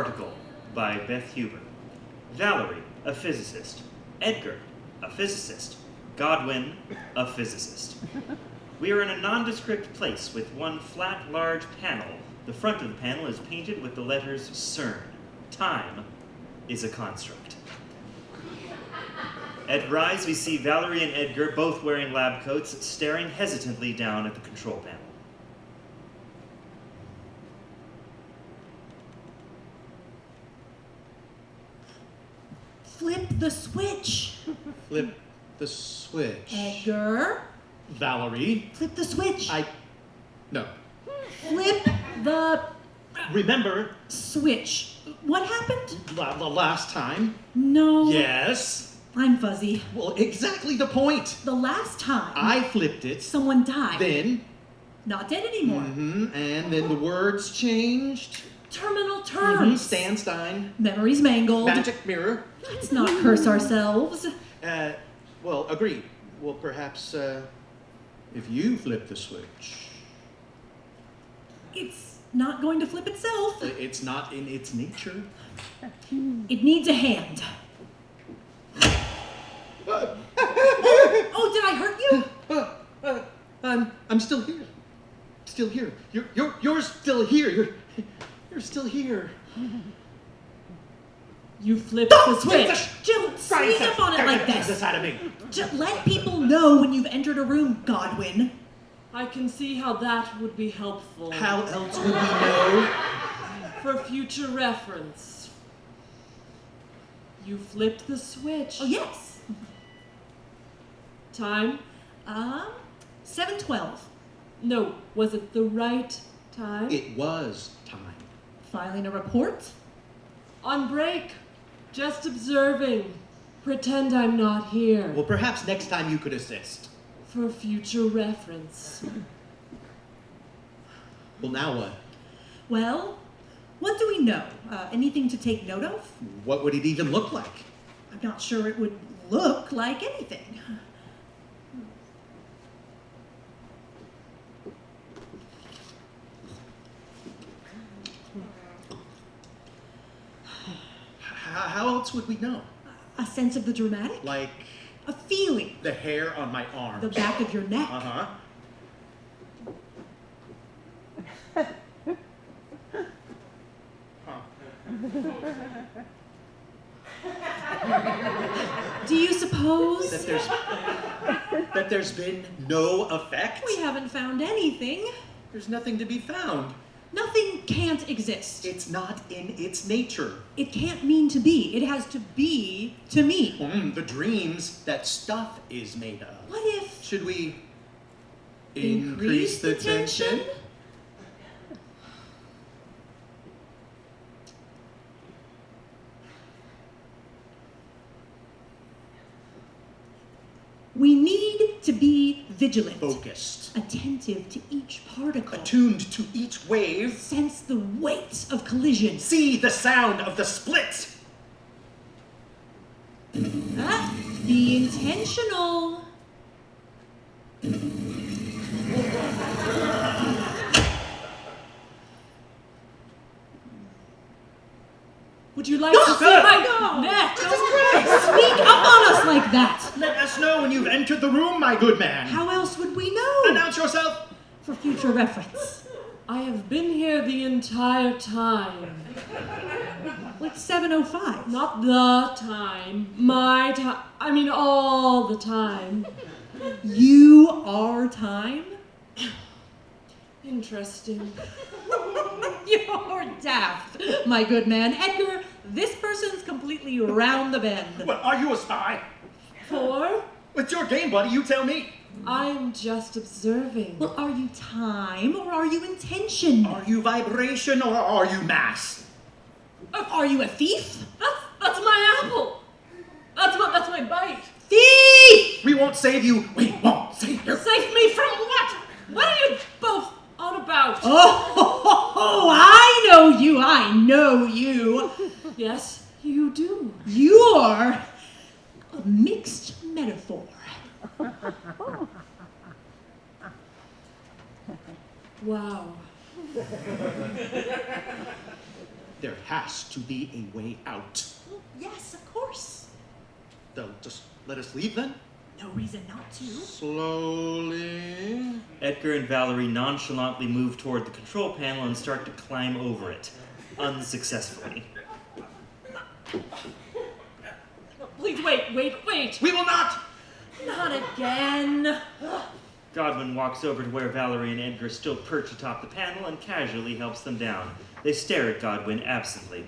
Particle by Beth Huber. Valerie, a physicist. Edgar, a physicist. Godwin, a physicist. We are in a nondescript place with one flat, large panel. The front of the panel is painted with the letters CERN. Time is a construct. At Rise, we see Valerie and Edgar, both wearing lab coats, staring hesitantly down at the control panel. Flip the switch. Flip the switch. Edgar. Valerie. Flip the switch. No. Flip the... Remember? Switch. What happened? The last time? No. Yes. I'm fuzzy. Well, exactly the point. The last time... I flipped it. Someone died. Then... Not dead anymore. And then the words changed. Terminal terms. Stanstein. Memories mangled. Magic mirror. Let's not curse ourselves. Well, agreed. Well, perhaps, if you flip the switch. It's not going to flip itself. It's not in its nature. It needs a hand. Oh, did I hurt you? I'm still here. Still here. You're still here. You're still here. You flipped the switch. Don't sneak up on it like this. This out of me. Just let people know when you've entered a room, Godwin. I can see how that would be helpful. How else would we know? For future reference. You flipped the switch. Oh, yes. Time? 7:12. No, was it the right time? It was time. Filing a report? On break. Just observing. Pretend I'm not here. Well, perhaps next time you could assist. For future reference. Well, now what? Well, what do we know? Anything to take note of? What would it even look like? I'm not sure it would look like anything. How else would we know? A sense of the dramatic? Like A feeling. the hair on my arms. The back of your neck. Uh-huh. Do you suppose? That there's been no effect? We haven't found anything. There's nothing to be found. Nothing can't exist. It's not in its nature. It can't mean to be. It has to be to me. The dreams that stuff is made of. What if... Should we increase the tension? We need to be vigilant. Focused. Attentive to each particle. Attuned to each wave. Sense the weight of collision. See the sound of the split. Be intentional. Would you like to see my neck? Sneak up on us like that. Let us know when you've entered the room, my good man. How else would we know? Announce yourself. For future reference. I have been here the entire time. Like 7:05. Not the time. My time. I mean all the time. You are time? Interesting. You're daft, my good man. Edgar, this person's completely round the bend. What, are you a spy? For? It's your game, buddy. You tell me. I'm just observing. Well, are you time or are you intention? Are you vibration or are you mass? Are you a thief? That's my apple. That's my bite. Thief! We won't save you. We won't save you. Save me from what? What are you both on about? Oh, I know you. I know you. Yes, you do. You're a mixed metaphor. Wow. There has to be a way out. Well, yes, of course. They'll just let us leave then? No reason not to. Slowly. Edgar and Valerie nonchalantly move toward the control panel and start to climb over it, unsuccessfully. Please wait. We will not! Not again. Godwin walks over to where Valerie and Edgar still perch atop the panel and casually helps them down. They stare at Godwin absently.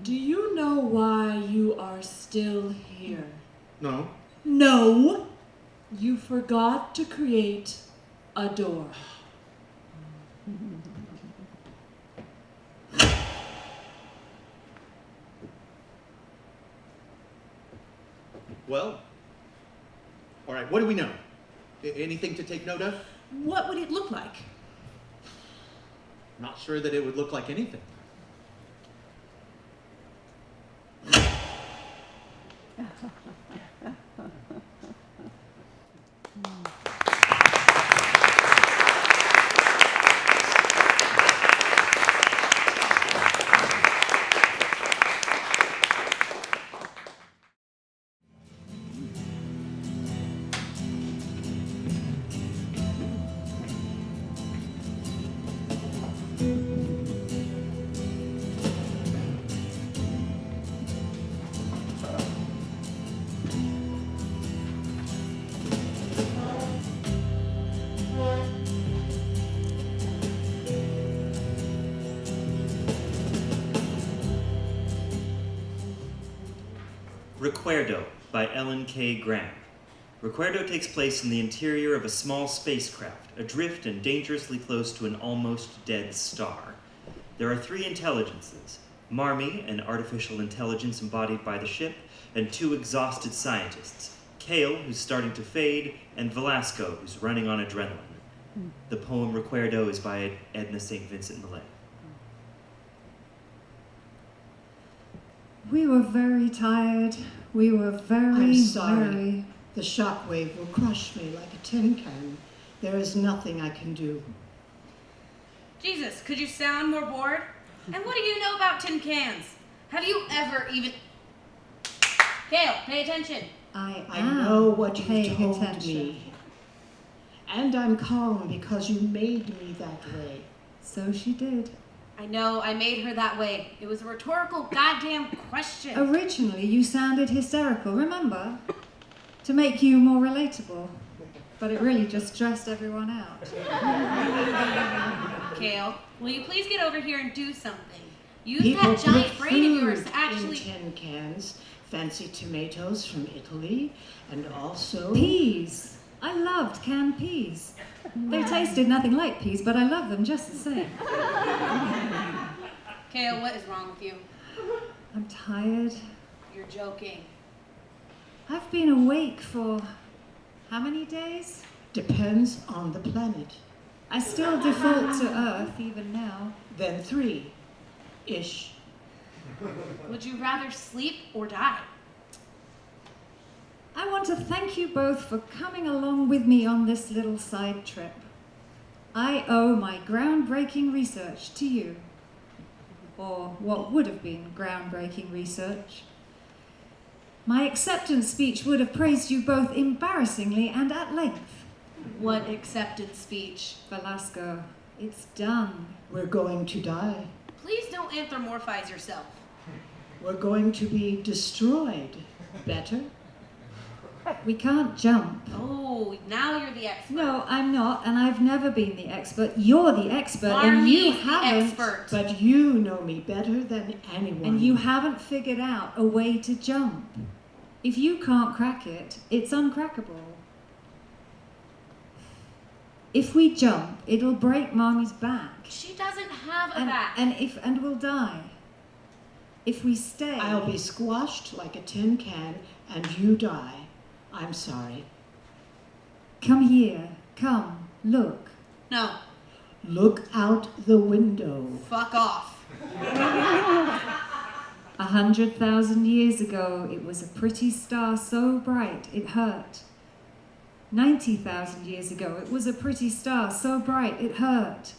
Do you know why you are still here? No. No. You forgot to create a door. Well, all right, what do we know? Anything to take note of? What would it look like? Not sure that it would look like anything. Recuerdo by Ellen K. Graham. Recuerdo takes place in the interior of a small spacecraft, adrift and dangerously close to an almost dead star. There are 3 intelligences: Marmee, an artificial intelligence embodied by the ship, and 2 exhausted scientists, Kale, who's starting to fade, and Velasco, who's running on adrenaline. The poem Recuerdo is by Edna St. Vincent Millay. We were very tired. We were I'm sorry. very... The shockwave will crush me like a tin can. There is nothing I can do. Jesus, could you sound more bored? And what do you know about tin cans? Have you ever even... Kale, pay attention. I know what you've paying told attention. me. And I'm calm because you made me that way. So she did. I know, I made her that way. It was a rhetorical goddamn question. Originally, you sounded hysterical, remember? To make you more relatable. But it really just stressed everyone out. Kale, will you please get over here and do something? Use People that giant put brain of yours food to actually... in tin cans, fancy tomatoes from Italy, and also... Peas. I loved canned peas. They tasted nothing like peas, but I love them just the same. Kale, what is wrong with you? I'm tired. You're joking. I've been awake for how many days? Depends on the planet. I still default to Earth even now. Then 3-ish. Would you rather sleep or die? I want to thank you both for coming along with me on this little side trip. I owe my groundbreaking research to you. Or what would have been groundbreaking research. My acceptance speech would have praised you both embarrassingly and at length. What acceptance speech? Velasco, it's done. We're going to die. Please don't anthropomorphize yourself. We're going to be destroyed. Better? We can't jump. Oh, now you're the expert. No, I'm not, and I've never been the expert. You're the expert, and you Marmee's the haven't. expert. But you know me better than anyone. And you haven't figured out a way to jump. If you can't crack it, it's uncrackable. If we jump, it'll break Mommy's back. She doesn't have a And, back. and we'll die. If we stay, I'll be squashed like a tin can, and you die. I'm sorry. Come here. Come. Look. No, Look out the window. fuck off. 100,000 years ago, it was a pretty star so bright it hurt. 90,000 years ago, it was a pretty star so bright it hurt.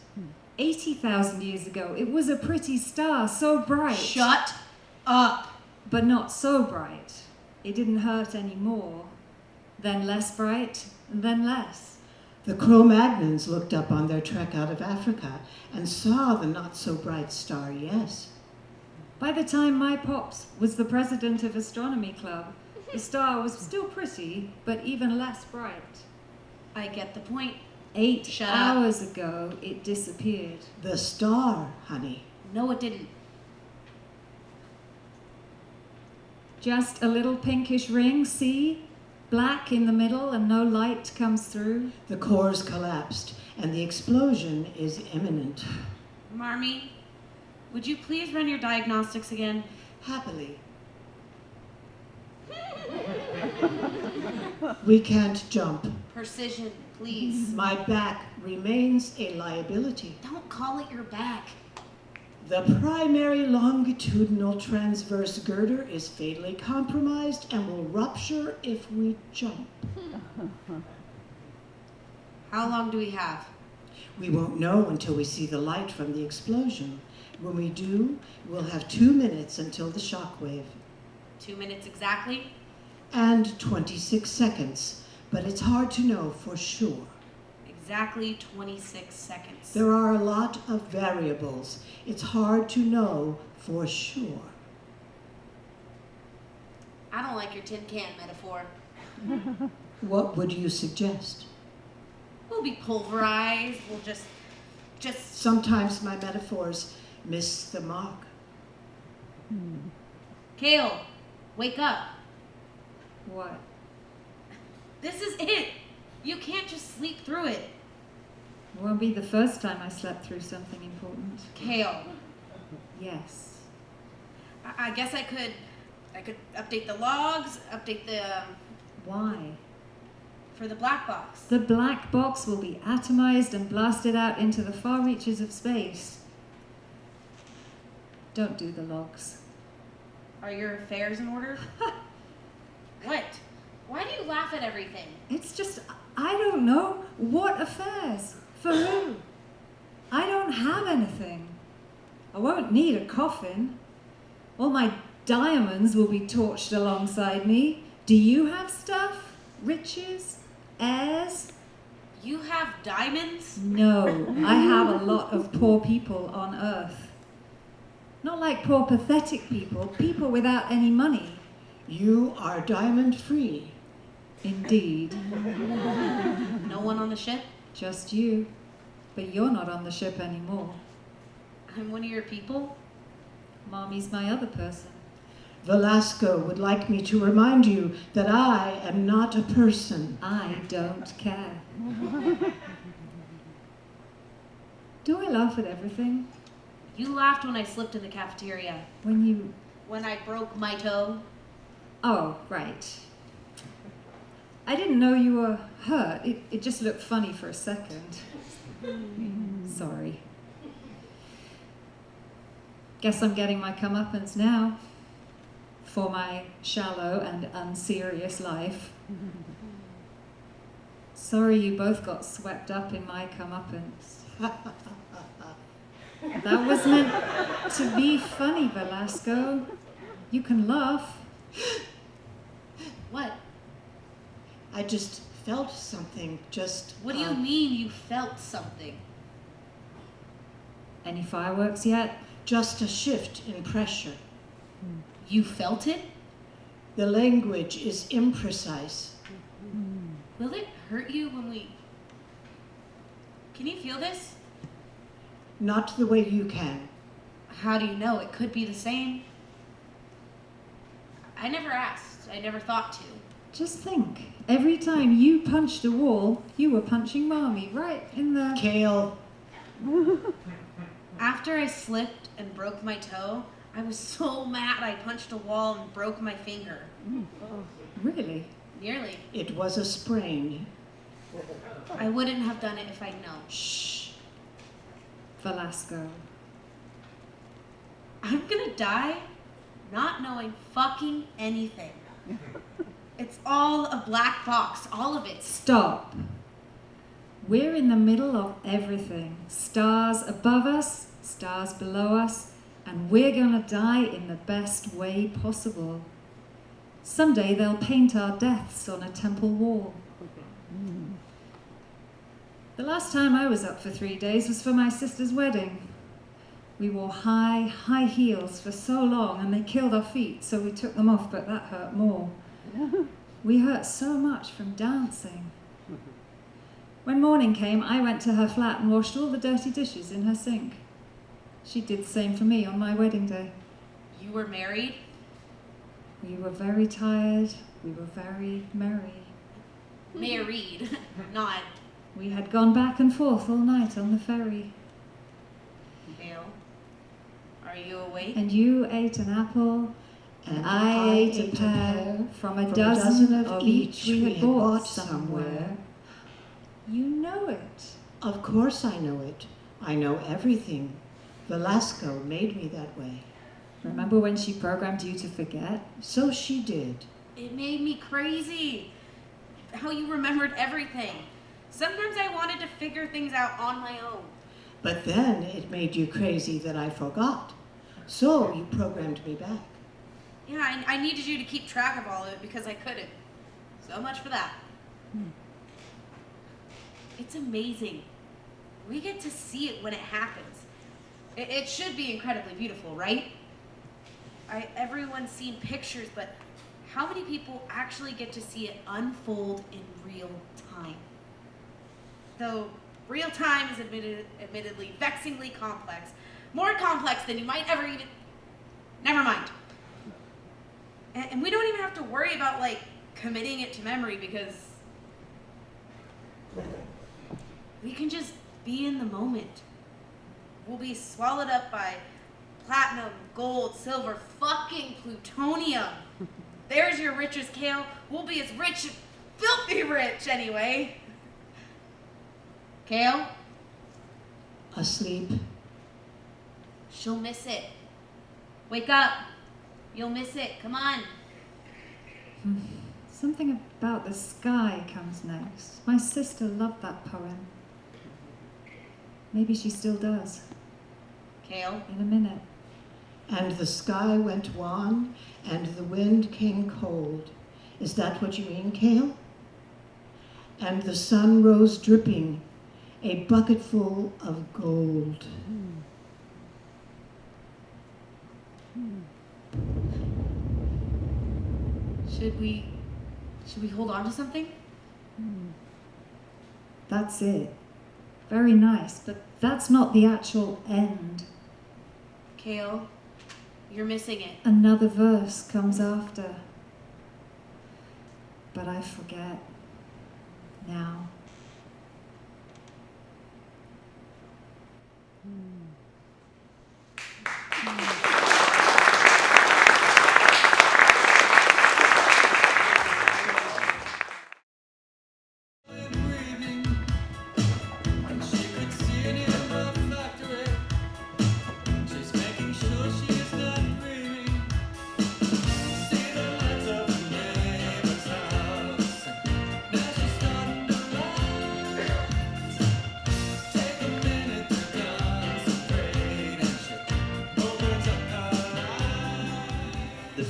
80,000 years ago, it was a pretty star, so bright. Shut up. But not so bright. It didn't hurt anymore. Then less bright, and then less. The Cro-Magnons looked up on their trek out of Africa and saw the not-so-bright star, yes. By the time my pops was the president of Astronomy Club, the star was still pretty, but even less bright. I get the point. 8 Shut up. hours ago, it disappeared. The star, honey. No, it didn't. Just a little pinkish ring, see? Black in the middle and no light comes through. The cores collapsed, and the explosion is imminent. Marmee, would you please run your diagnostics again? Happily. We can't jump. Precision, please. My back remains a liability. Don't call it your back. The primary longitudinal transverse girder is fatally compromised and will rupture if we jump. How long do we have? We won't know until we see the light from the explosion. When we do, we'll have 2 minutes until the shockwave. 2 minutes exactly? And 26 seconds, but it's hard to know for sure. Exactly 26 seconds. There are a lot of variables. It's hard to know for sure. I don't like your tin can metaphor. What would you suggest? We'll be pulverized. We'll just... Sometimes my metaphors miss the mark. Kale, wake up. What? This is it. You can't just sleep through it. It won't be the first time I slept through something important. Kale, Yes. I guess I could update the logs, update the, Why? for the black box. The black box will be atomized and blasted out into the far reaches of space. Don't do the logs. Are your affairs in order? What? Why do you laugh at everything? It's just, I don't know. What affairs? For who? I don't have anything. I won't need a coffin. All my diamonds will be torched alongside me. Do you have stuff? Riches? Heirs? You have diamonds? No, I have a lot of poor people on Earth. Not like poor pathetic people, people without any money. You are diamond free. Indeed. No one on the ship? Just you. But you're not on the ship anymore. I'm one of your people? Mommy's my other person. Velasco would like me to remind you that I am not a person. I don't care. Do I laugh at everything? You laughed when I slipped in the cafeteria. When I broke my toe. Oh, right. I didn't know you were hurt. It just looked funny for a second. Sorry. Guess I'm getting my comeuppance now. For my shallow and unserious life. Sorry you both got swept up in my comeuppance. That was meant to be funny, Velasco. You can laugh. What? I just felt something, What do you mean you felt something? Any fireworks yet? just a shift in pressure. You felt it? The language is imprecise. Will it hurt you when we... Can you feel this? Not the way you can. How do you know? It could be the same. I never asked. I never thought to. Just think, every time you punched a wall, you were punching Mommy right in the... Kale, After I slipped and broke my toe, I was so mad I punched a wall and broke my finger. Really? Nearly. it was a sprain. I wouldn't have done it if I'd known. Shh. Velasco. I'm gonna die not knowing fucking anything. It's all a black box, all of it. Stop. We're in the middle of everything. Stars above us, stars below us, and we're gonna die in the best way possible. Someday they'll paint our deaths on a temple wall. The last time I was up for 3 days was for my sister's wedding. We wore high heels for so long, and they killed our feet, so we took them off, but that hurt more. We hurt so much from dancing. When morning came, I went to her flat and washed all the dirty dishes in her sink. She did the same for me on my wedding day. You were married? We were very tired. We were very merry. Married, not. We had gone back and forth all night on the ferry. Dale, are you awake? And you ate an apple, and I ate a pear from a dozen of each we had bought somewhere. You know it. Of course I know it. I know everything. Velasco made me that way. Remember when she programmed you to forget? So she did. It made me crazy. How you remembered everything. Sometimes I wanted to figure things out on my own. But then it made you crazy that I forgot. So you programmed me back. Yeah, I needed you to keep track of all of it because I couldn't. So much for that. It's amazing. We get to see it when it happens. It should be incredibly beautiful, right? Everyone's seen pictures, but how many people actually get to see it unfold in real time? Though real time is admittedly vexingly complex. More complex than you might ever even... Never mind. And we don't even have to worry about, like, committing it to memory because we can just be in the moment. We'll be swallowed up by platinum, gold, silver, fucking plutonium. There's your richest Kale. We'll be as rich, filthy rich anyway. Kale? Asleep. She'll miss it. Wake up. You'll miss it. Come on. Something about the sky comes next. My sister loved that poem. Maybe she still does. Kale? In a minute. And the sky went wan, and the wind came cold. Is that what you mean, Kale? And the sun rose dripping, a bucketful of gold. Should we hold on to something? That's it. Very nice, but that's not the actual end. Kale, you're missing it. Another verse comes after. But I forget. Now.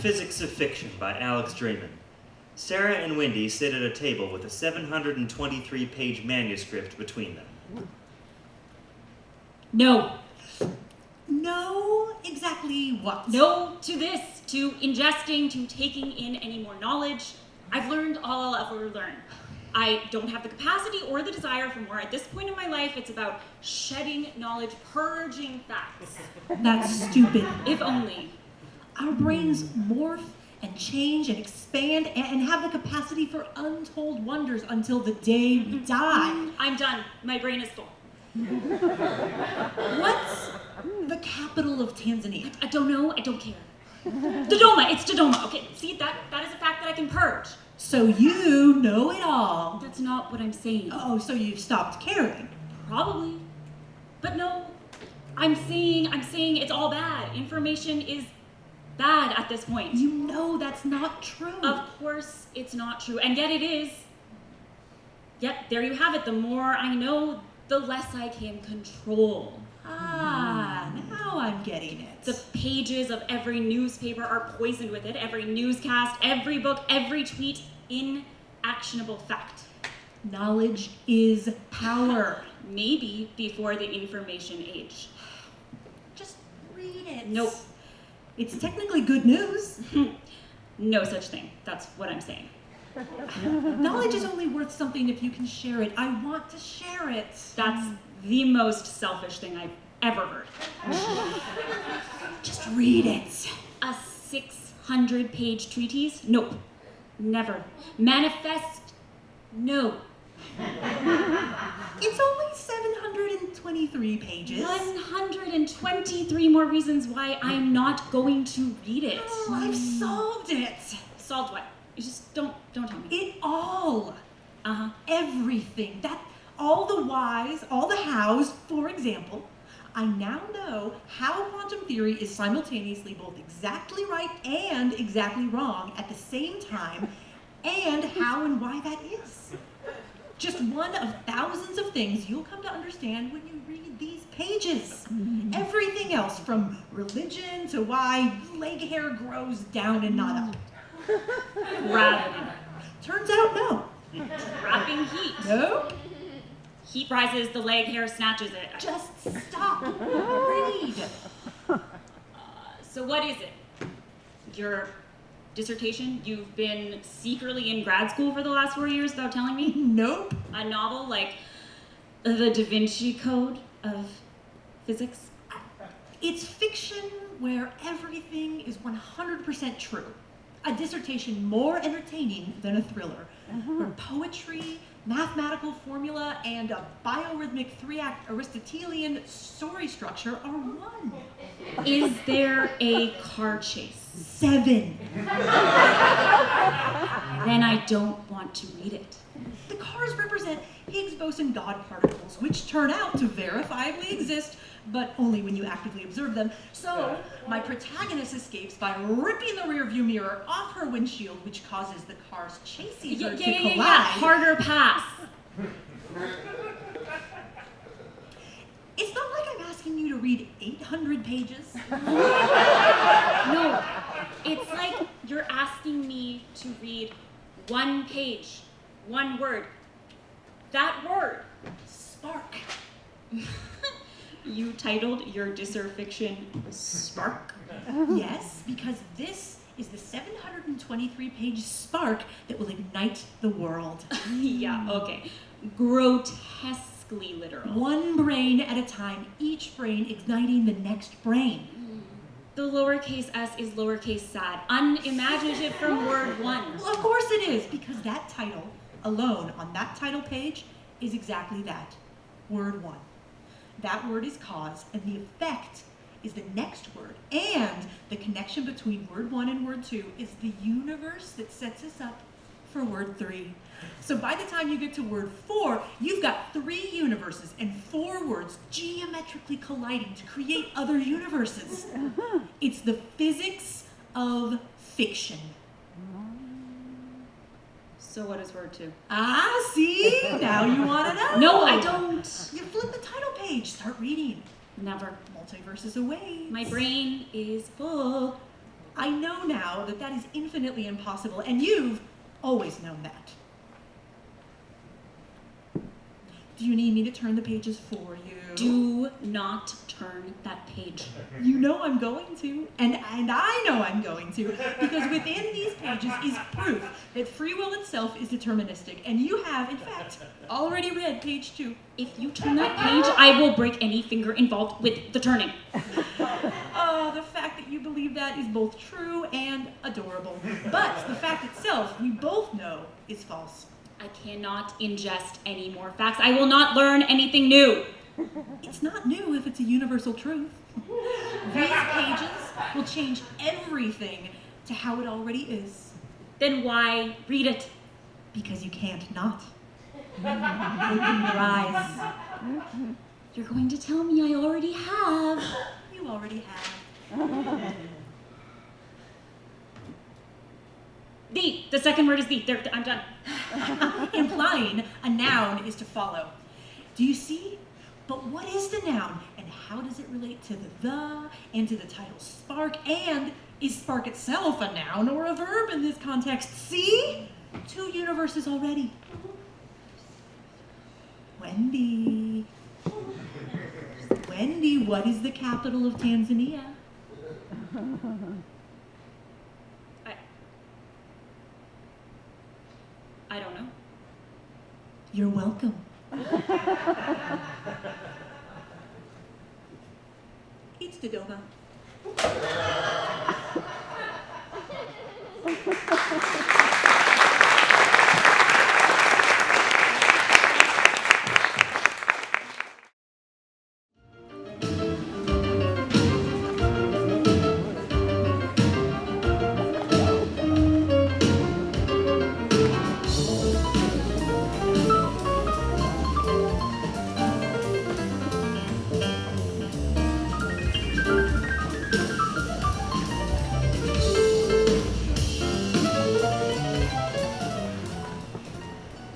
Physics of Fiction by Alex Dremann. Sarah and Wendy sit at a table with a 723-page manuscript between them. No. No, exactly what? No to this, to ingesting, to taking in any more knowledge. I've learned all I'll ever learn. I don't have the capacity or the desire for more. At this point in my life, it's about shedding knowledge, purging facts. That's stupid. If only. Our brains morph and change and expand and have the capacity for untold wonders until the day we die. I'm done. My brain is full. What's the capital of Tanzania? I don't know. I don't care. Dodoma. It's Dodoma. Okay, see, that is a fact that I can purge. So you know it all. That's not what I'm saying. Oh, so you've stopped caring. Probably. But no, I'm saying it's all bad. Information is bad at this point. You know that's not true. Of course it's not true, and yet it is. Yep, there you have it. The more I know, the less I can control. Ah, now I'm getting it. The pages of every newspaper are poisoned with it, every newscast, every book, every tweet, inactionable fact. Knowledge is power. Maybe before the information age. Just read it. Nope. It's technically good news. No such thing. That's what I'm saying. Knowledge is only worth something if you can share it. I want to share it. That's the most selfish thing I've ever heard. Just read it. A 600-page treatise? Nope. Never. Manifest? No. It's only 723 pages. 123 more reasons why I'm not going to read it. Oh, I've solved it. Solved what? You just don't tell me. It all. Uh-huh. Everything. All the whys, all the hows. For example, I now know how quantum theory is simultaneously both exactly right and exactly wrong at the same time, and how and why that is. Just one of thousands of things you'll come to understand when you read these pages. Everything else, from religion to why leg hair grows down and not up. Gravity. Turns out no. Trapping heat. No? Heat rises, the leg hair snatches it. Just stop. Read. So what is it? Your dissertation? You've been secretly in grad school for the last 4 years without telling me? Nope. A novel like The Da Vinci Code of Physics? It's fiction where everything is 100% true. A dissertation more entertaining than a thriller, where poetry, mathematical formula, and a biorhythmic 3-act Aristotelian story structure are one. Is there a car chase? 7. Then I don't want to read it. The cars represent Higgs boson God particles, which turn out to verifiably exist, but only when you actively observe them. So, my protagonist escapes by ripping the rearview mirror off her windshield, which causes the cars chasing her to collide. Harder pass. It's not like I'm asking you to read 800 pages. No, it's like you're asking me to read one page, one word. That word. Spark. You titled your dissertation Spark? Yes, because this is the 723-page spark that will ignite the world. Yeah, okay. Grotesquely literal. One brain at a time, each brain igniting the next brain. The lowercase s is lowercase sad. Unimaginative from word one. Well, of course it is, because that title alone on that title page is exactly that. Word 1. That word is cause, and the effect is the next word. And the connection between word 1 and word 2 is the universe that sets us up for word 3. So by the time you get to word 4, you've got 3 universes and 4 words geometrically colliding to create other universes. It's the physics of fiction. So what is word 2? Ah, see? Now you want to know. No, I don't. You flip the title page. Start reading. Never. Multiverses away. My brain is full. I know now that that is infinitely impossible, and you've always known that. Do you need me to turn the pages for you? Do not turn that page. You know I'm going to, and I know I'm going to, because within these pages is proof that free will itself is deterministic, and you have, in fact, already read page 2. If you turn that page, I will break any finger involved with the turning. The fact that you believe that is both true and adorable. But the fact itself, we both know, is false. I cannot ingest any more facts. I will not learn anything new. It's not new if it's a universal truth. These pages will change everything to how it already is. Then why read it? Because you can't not. Open your eyes. You're going to tell me I already have. You already have. The second word is the. There, I'm done. implying a noun is to follow. Do you see? But what is the noun, and how does it relate to the and to the title spark, and is spark itself a noun or a verb in this context? See? 2 universes already. Wendy, what is the capital of Tanzania? I don't know. You're welcome. It's Dodoma.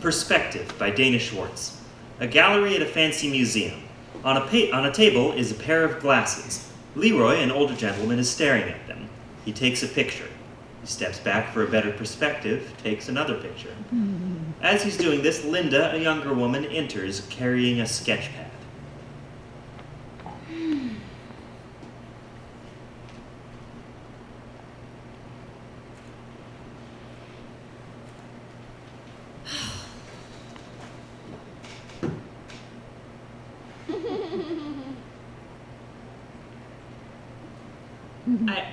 Perspective by Dana Schwartz. A gallery at a fancy museum. On a table is a pair of glasses. Leroy, an older gentleman, is staring at them. He takes a picture. He steps back for a better perspective, takes another picture. As he's doing this, Linda, a younger woman, enters carrying a sketch pad.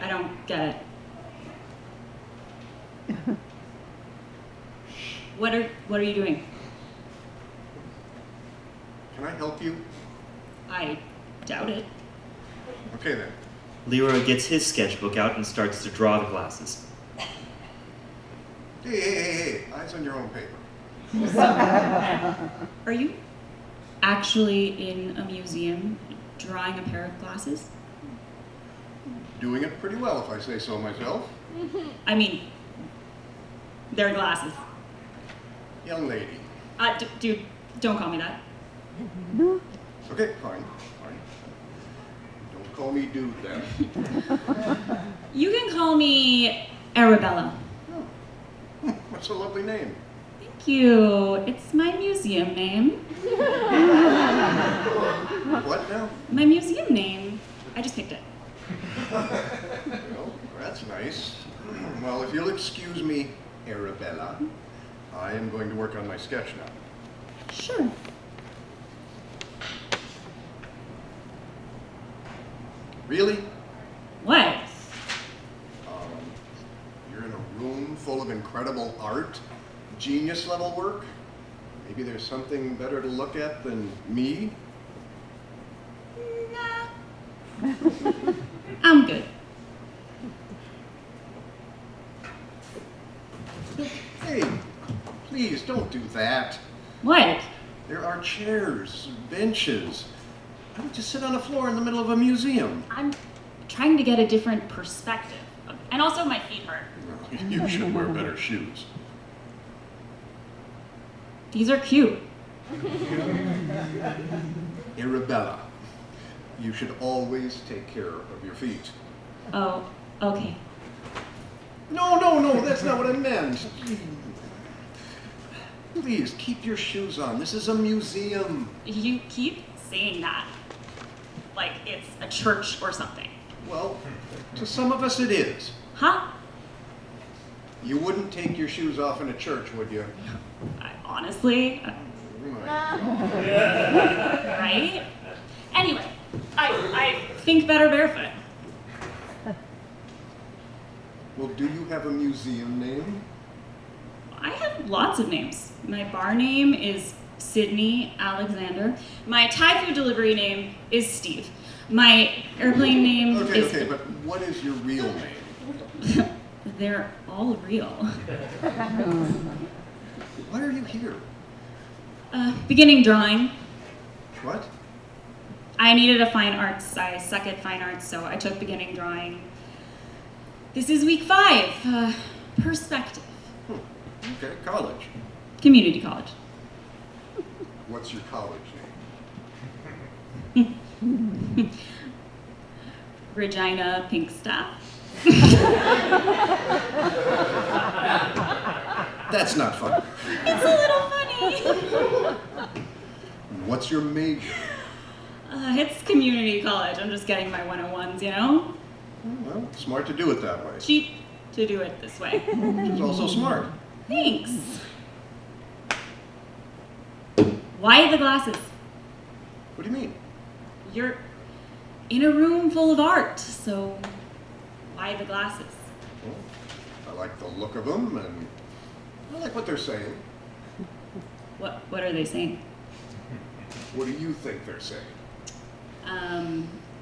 I don't get it. What are you doing? Can I help you? I doubt it. Okay then. Leroy gets his sketchbook out and starts to draw the glasses. Hey, eyes on your own paper. Are you actually in a museum drawing a pair of glasses? Doing it pretty well, if I say so myself. I mean, they're glasses. Young lady. Dude, don't call me that. Okay, fine. Don't call me dude then. You can call me Arabella. Oh, what's a lovely name. Thank you. It's my museum name. What now? My museum name. I just picked it. Well, that's nice. Well, if you'll excuse me, Arabella, I am going to work on my sketch now. Sure. Really? What? You're in a room full of incredible art, genius level work. Maybe there's something better to look at than me? Nah. I'm good. Hey, please don't do that. What? There are chairs, benches. Why don't you sit on the floor in the middle of a museum? I'm trying to get a different perspective. And also my feet hurt. Well, you should wear better shoes. These are cute. Arabella, you should always take care of your feet. Oh, okay. No, that's not what I meant. Please, keep your shoes on. This is a museum. You keep saying that. Like it's a church or something. Well, to some of us it is. Huh? You wouldn't take your shoes off in a church, would you? Honestly, right? Anyway, I think better barefoot. Well, do you have a museum name? I have lots of names. My bar name is Sydney Alexander. My Thai food delivery name is Steve. My airplane name is... Okay, but what is your real name? They're all real. Why are you here? Beginning drawing. What? I needed a fine arts. I suck at fine arts, so I took beginning drawing. This is week 5. Perspective. Okay, college. Community college. What's your college name? Regina Pinkstaff. That's not fun. It's a little funny. What's your major? It's community college. I'm just getting my 101s, you know? Well, smart to do it that way. Cheap to do it this way. Which is also smart. Thanks. Why the glasses? What do you mean? You're in a room full of art, so why the glasses? Well, I like the look of them, and I like what they're saying. What are they saying? What do you think they're saying?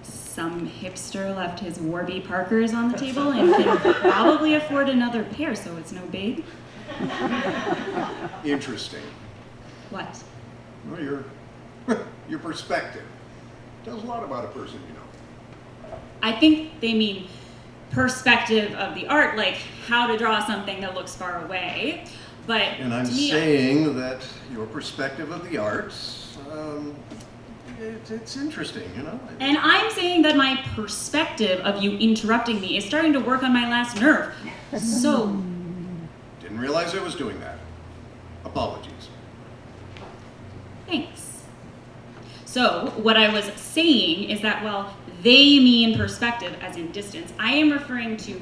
Some hipster left his Warby Parkers on the table and can probably afford another pair, so it's no big. Interesting. What? Well, your perspective tells a lot about a person, you know. I think they mean perspective of the art, like how to draw something that looks far away. But And I'm to me, saying that your perspective of the arts, it's interesting, you know. and I'm saying that my perspective of you interrupting me is starting to work on my last nerve. So, Didn't realize I was doing that. Apologies. thanks. So, what I was saying is that while they mean perspective as in distance, I am referring to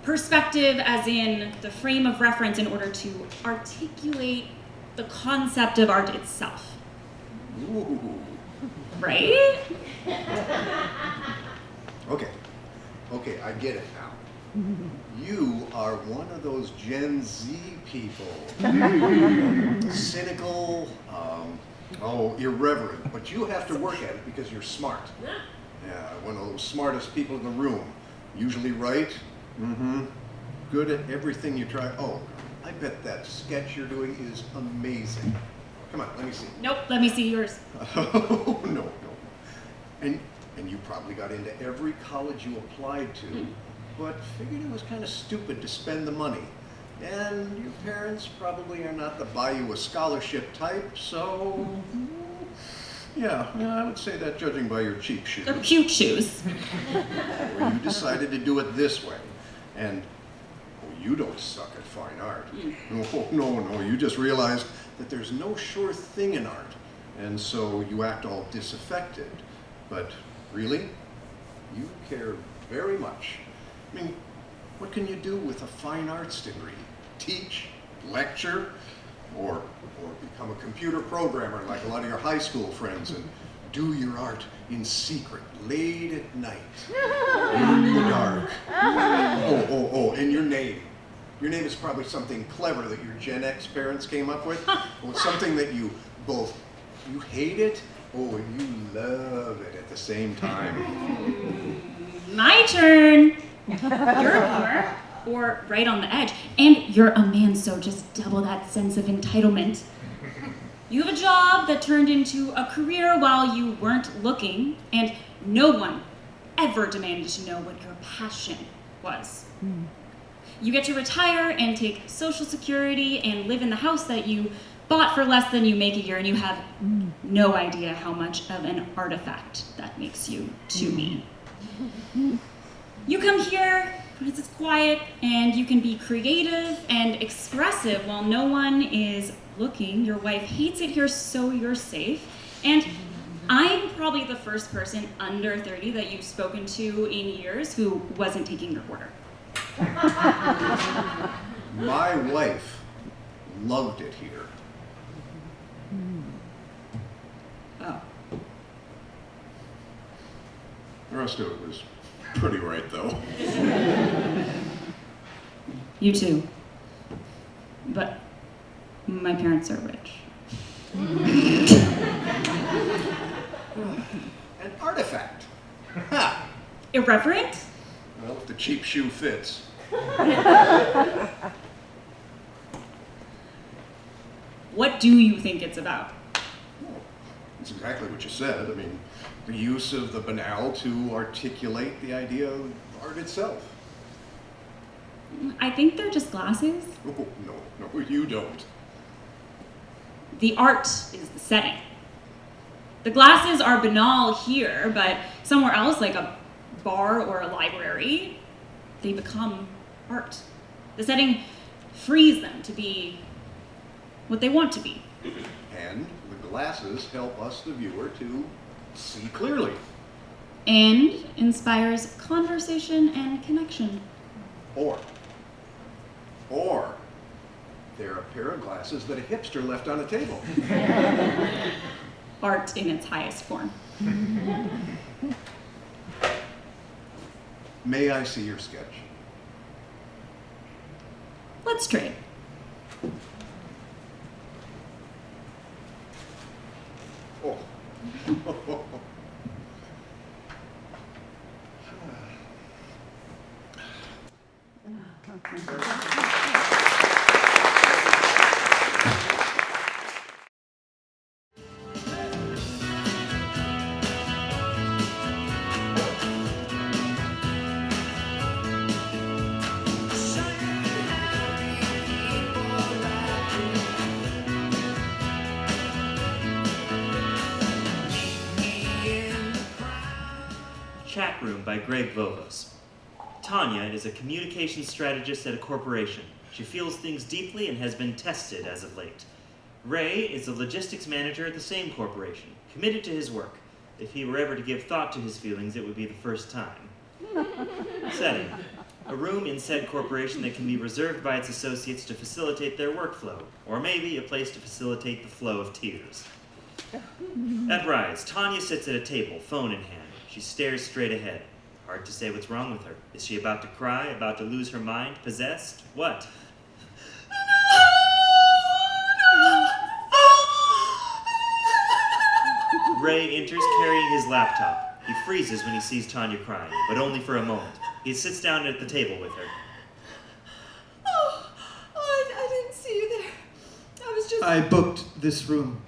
perspective as in the frame of reference in order to articulate the concept of art itself. Ooh. Right? Okay, I get it now. You are one of those Gen Z people. Cynical, irreverent, but you have to work at it because you're smart. Yeah, one of those smartest people in the room. Usually right. Mm-hmm. Good at everything you try. Oh, I bet that sketch you're doing is amazing. Come on, let me see. Nope, let me see yours. Oh, no. And you probably got into every college you applied to, but figured it was kind of stupid to spend the money. And your parents probably are not the buy you a scholarship type, so yeah, I would say that judging by your cheap shoes. They're cute shoes. Well, you decided to do it this way, and you don't suck at fine art. No, you just realized that there's no sure thing in art, and so you act all disaffected. But really, you care very much. I mean, what can you do with a fine arts degree? Teach, lecture, or become a computer programmer like a lot of your high school friends and do your art in secret, late at night, in the dark. Oh, and your name. Your name is probably something clever that your Gen X parents came up with, or something that you hate it, and you love it at the same time. My turn. You're a boomer, or right on the edge, and you're a man, so just double that sense of entitlement. You have a job that turned into a career while you weren't looking, and no one ever demanded to know what your passion was. You get to retire and take Social Security and live in the house that you bought for less than you make a year, and you have no idea how much of an artifact that makes you to me. You come here because it's quiet and you can be creative and expressive while no one is looking. Your wife hates it here, so you're safe. And I'm probably the first person under 30 that you've spoken to in years who wasn't taking your order. My wife loved it here. Oh. The rest of it was pretty right, though. You too. But my parents are rich. An artifact. Ha! Irreverent? Well, if the cheap shoe fits. What do you think it's about? It's exactly what you said. I mean, the use of the banal to articulate the idea of art itself. I think they're just glasses. Oh, no, you don't. The art is the setting. The glasses are banal here, but somewhere else, like a bar or a library, they become art. The setting frees them to be what they want to be. And the glasses help us, the viewer, to see clearly. And inspires conversation and connection. Or they're a pair of glasses that a hipster left on a table. Art in its highest form. May I see your sketch? Let's trade. Oh. Chat Room by Greg Vovos. Tanya is a communications strategist at a corporation. She feels things deeply and has been tested as of late. Ray is a logistics manager at the same corporation, committed to his work. If he were ever to give thought to his feelings, it would be the first time. Setting. A room in said corporation that can be reserved by its associates to facilitate their workflow, or maybe a place to facilitate the flow of tears. At Rise, Tanya sits at a table, phone in hand. She stares straight ahead. Hard to say what's wrong with her. Is she about to cry, about to lose her mind, possessed? What? Ray enters carrying his laptop. He freezes when he sees Tanya crying, but only for a moment. He sits down at the table with her. I didn't see you there. I was just... I booked this room.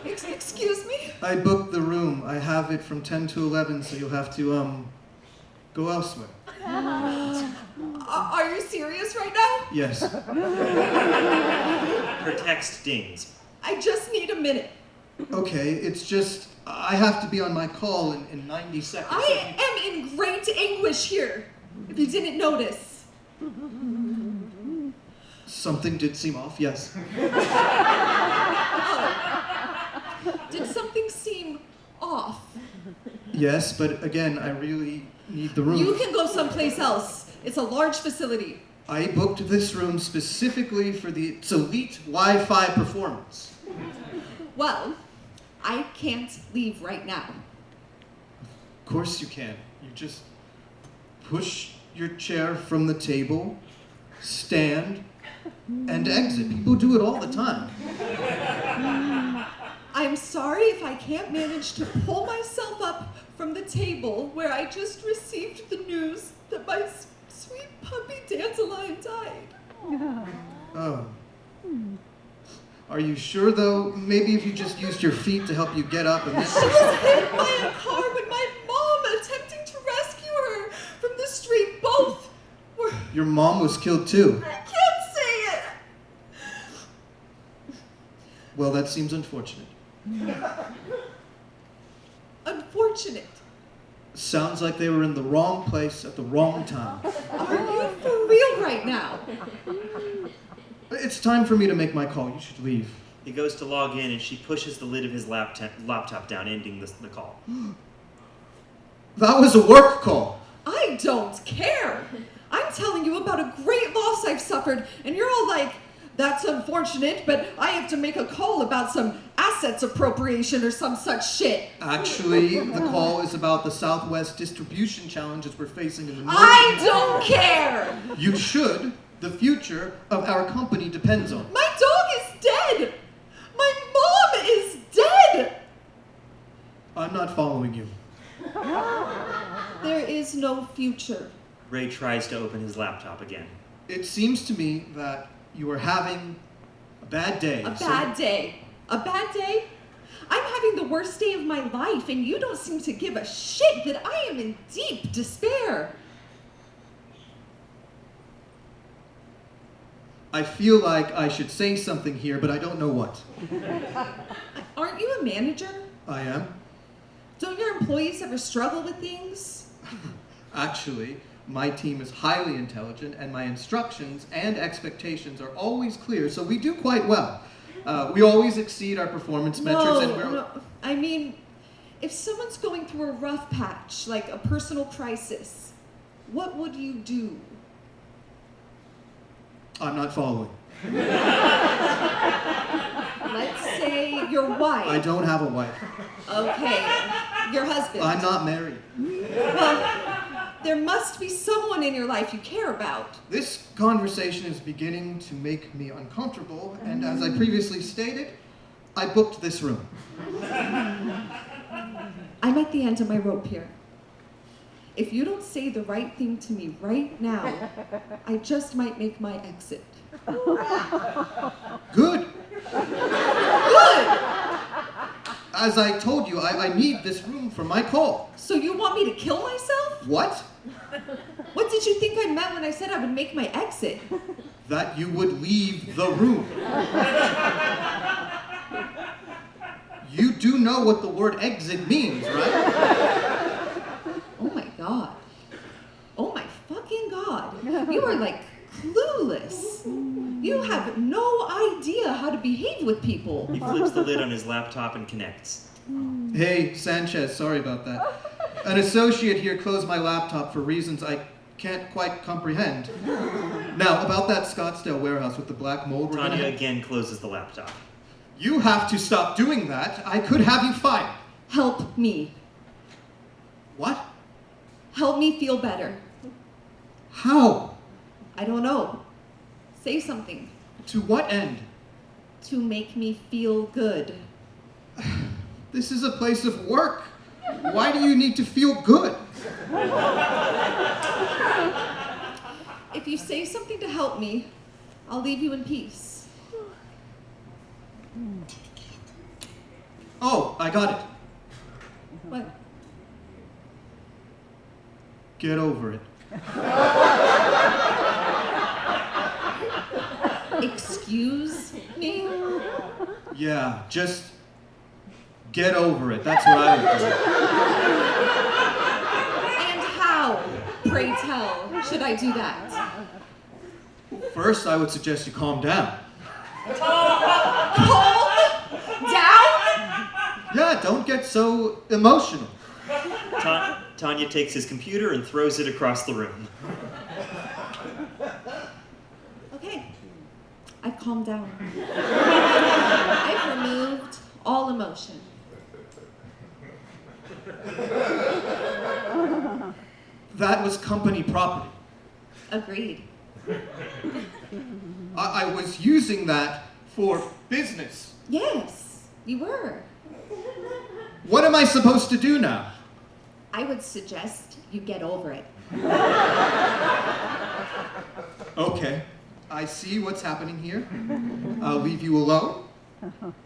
Excuse me? I booked the room. I have it from 10 to 11, so you'll have to, go elsewhere. Are you serious right now? Yes. Her text dings. I just need a minute. Okay, it's just, I have to be on my call in 90 seconds. I am in great anguish here, if you didn't notice. Something did seem off, yes. Did something seem off? Yes, but again, I really need the room. You can go someplace else. It's a large facility. I booked this room specifically for its elite Wi-Fi performance. Well, I can't leave right now. Of course you can. You just push your chair from the table, stand, and exit. People do it all the time. I'm sorry if I can't manage to pull myself up from the table where I just received the news that my sweet puppy Dandelion died. Oh. Are you sure, though? Maybe if you just used your feet to help you get up and then... She was hit by a car when my mom attempting to rescue her from the street. Both were... Your mom was killed, too. I can't say it. Well, that seems unfortunate. Unfortunate. Sounds like they were in the wrong place at the wrong time. Are you for real right now? It's time for me to make my call. You should leave. He goes to log in and she pushes the lid of his laptop down, ending the call. That was a work call. I don't care. I'm telling you about a great loss I've suffered, and you're all like, that's unfortunate, but I have to make a call about some assets appropriation or some such shit. Actually, the call is about the Southwest distribution challenges we're facing in the North. I don't care. You should. The future of our company depends on it. My dog is dead. My mom is dead. I'm not following you. There is no future. Ray tries to open his laptop again. It seems to me that you are having a bad day. A bad day. A bad day? I'm having the worst day of my life, and you don't seem to give a shit that I am in deep despair. I feel like I should say something here, but I don't know what. Aren't you a manager? I am. Don't your employees ever struggle with things? Actually, my team is highly intelligent, and my instructions and expectations are always clear, so we do quite well. We always exceed our performance metrics, and we're... No, I mean, if someone's going through a rough patch, like a personal crisis, what would you do? I'm not following. Let's say your wife. I don't have a wife. Okay, your husband. I'm not married. Well, there must be someone in your life you care about. This conversation is beginning to make me uncomfortable, and as I previously stated, I booked this room. I'm at the end of my rope here. If you don't say the right thing to me right now, I just might make my exit. Good. Good! As I told you, I need this room for my call. So you want me to kill myself? What? What did you think I meant when I said I would make my exit? That you would leave the room. You do know what the word exit means, right? Oh my god. Oh my fucking god. You are like clueless. You have no idea how to behave with people. He flips the lid on his laptop and connects. Hey, Sanchez, sorry about that. An associate here closed my laptop for reasons I can't quite comprehend. Now, about that Scottsdale warehouse with the black mold... Tanya again closes the laptop. You have to stop doing that. I could have you fired. Help me. What? Help me feel better. How? I don't know. Say something. To what end? To make me feel good. This is a place of work. Why do you need to feel good? If you say something to help me, I'll leave you in peace. Oh, I got it. What? Get over it. Excuse me? Yeah, just get over it. That's what I would do. And how, pray tell, should I do that? First, I would suggest you calm down. Calm down? Yeah, don't get so emotional. Tanya takes his computer and throws it across the room. Okay, I've calmed down. I've removed all emotion. That was company property. Agreed. I was using that for business. Yes, you were. What am I supposed to do now? I would suggest you get over it. Okay, I see what's happening here. I'll leave you alone.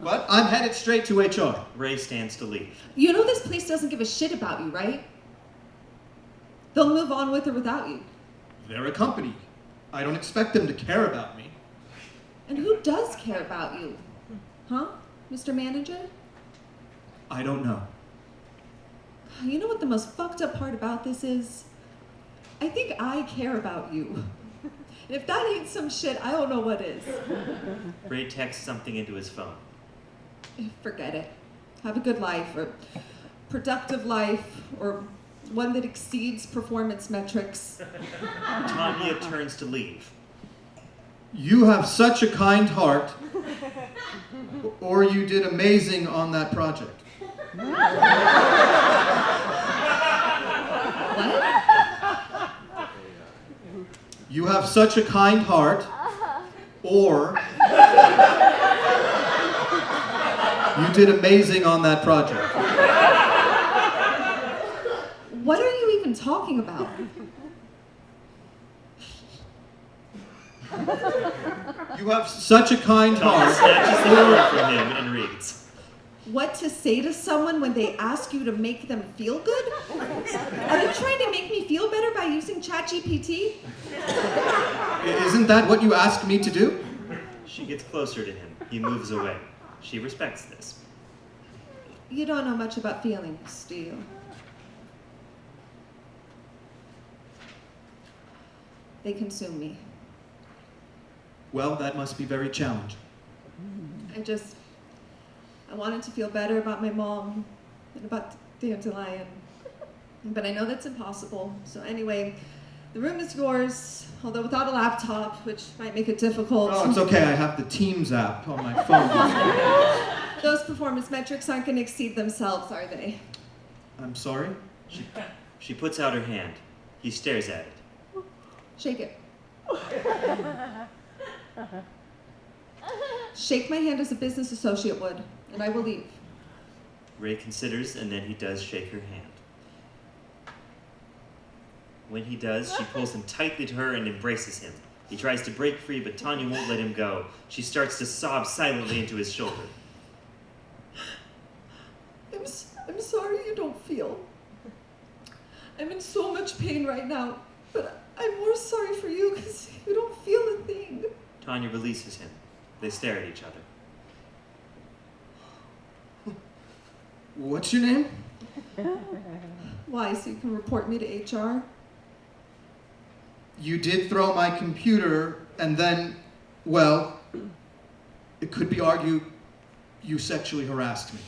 But I'm headed straight to HR. Ray stands to leave. You know this place doesn't give a shit about you, right? They'll move on with or without you. They're a company. I don't expect them to care about me. And who does care about you? Huh, Mr. Manager? I don't know. You know what the most fucked up part about this is? I think I care about you. And if that ain't some shit, I don't know what is. Ray texts something into his phone. Forget it. Have a good life, or productive life, or one that exceeds performance metrics. Tanya turns to leave. You have such a kind heart, or you did amazing on that project. What? You have such a kind heart, or you did amazing on that project. What are you even talking about? You have such a kind Tanya heart. snatches the phone from him and reads. what to say to someone when they ask you to make them feel good? Are you trying to make me feel better by using ChatGPT? Isn't that what you asked me to do? She gets closer to him. He moves away. She respects this. You don't know much about feelings, do you? They consume me. Well, that must be very challenging. I wanted to feel better about my mom and about Dandelion. But I know that's impossible. So anyway, the room is yours, although without a laptop, which might make it difficult. Oh, it's okay. I have the Teams app on my phone. Those performance metrics aren't going to exceed themselves, are they? I'm sorry? She puts out her hand. He stares at it. Shake it. Shake my hand as a business associate would, and I will leave. Ray considers, and then he does shake her hand. When he does, she pulls him tightly to her and embraces him. He tries to break free, but Tanya won't let him go. She starts to sob silently into his shoulder. I'm sorry you don't feel. I'm in so much pain right now, but I'm more sorry for you because you don't feel a thing. Tanya releases him. They stare at each other. What's your name? Why, so you can report me to HR? You did throw my computer, and then, well, it could be argued you sexually harassed me.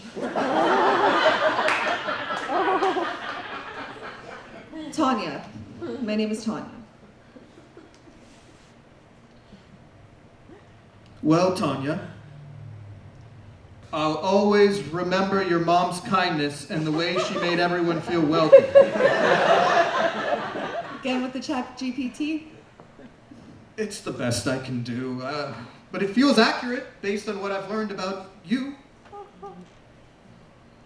Tanya. My name is Tanya. Well, Tanya, I'll always remember your mom's kindness and the way she made everyone feel welcome. Again with the ChatGPT? It's the best I can do, but it feels accurate based on what I've learned about you.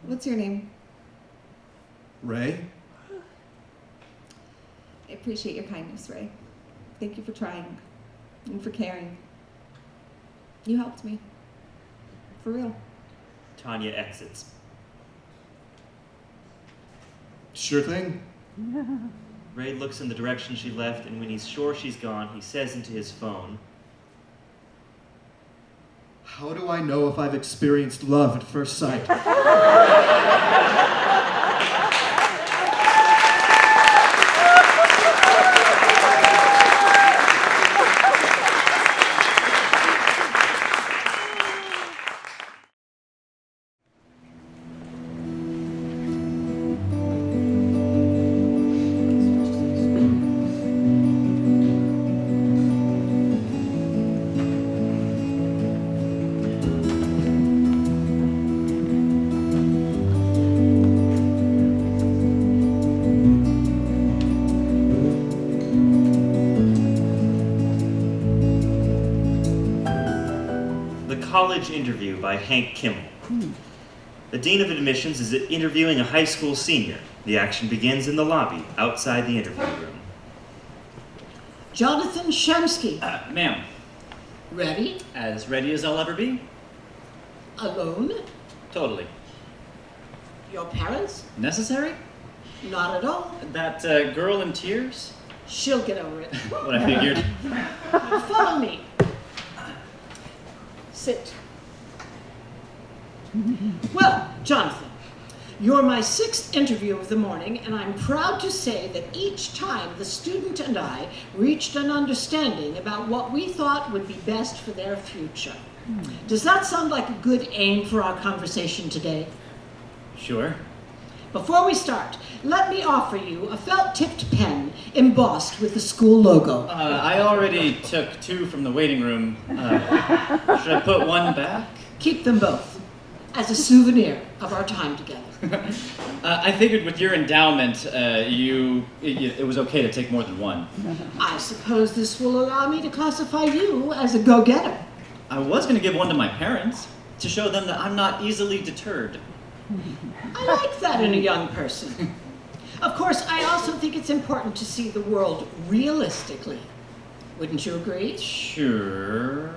What's your name? Ray? I appreciate your kindness, Ray. Thank you for trying and for caring. You helped me. For real. Tanya exits. Sure thing. Ray looks in the direction she left, and when he's sure she's gone, he says into his phone, How do I know if I've experienced love at first sight? College Interview by Hank Kimmel. The Dean of Admissions is interviewing a high school senior. The action begins in the lobby, outside the interview room. Jonathan Shamsky. Ma'am, Ready? as ready as I'll ever be? Alone? Totally. Your parents? Necessary? Not at all. That girl in tears? She'll get over it. What I figured. Follow me. Sit. Well, Jonathan, you're my 6th interview of the morning, and I'm proud to say that each time the student and I reached an understanding about what we thought would be best for their future. Does that sound like a good aim for our conversation today? Sure. Before we start, let me offer you a felt-tipped pen embossed with the school logo. I already took 2 from the waiting room. Should I put 1 back? Keep them both as a souvenir of our time together. I figured with your endowment, it was okay to take more than 1. I suppose this will allow me to classify you as a go-getter. I was going to give 1 to my parents, to show them that I'm not easily deterred. I like that in a young person. Of course, I also think it's important to see the world realistically. Wouldn't you agree? Sure.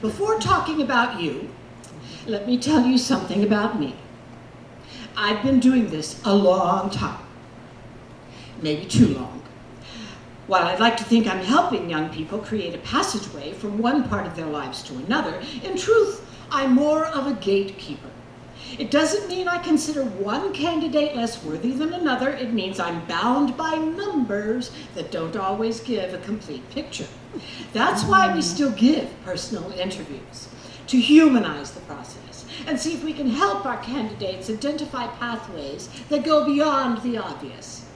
Before talking about you, Let me tell you something about me. I've been doing this a long time. Maybe too long. While I'd like to think I'm helping young people create a passageway from one part of their lives to another, in truth, I'm more of a gatekeeper. It doesn't mean I consider one candidate less worthy than another. It means I'm bound by numbers that don't always give a complete picture. That's why we still give personal interviews, to humanize the process and see if we can help our candidates identify pathways that go beyond the obvious.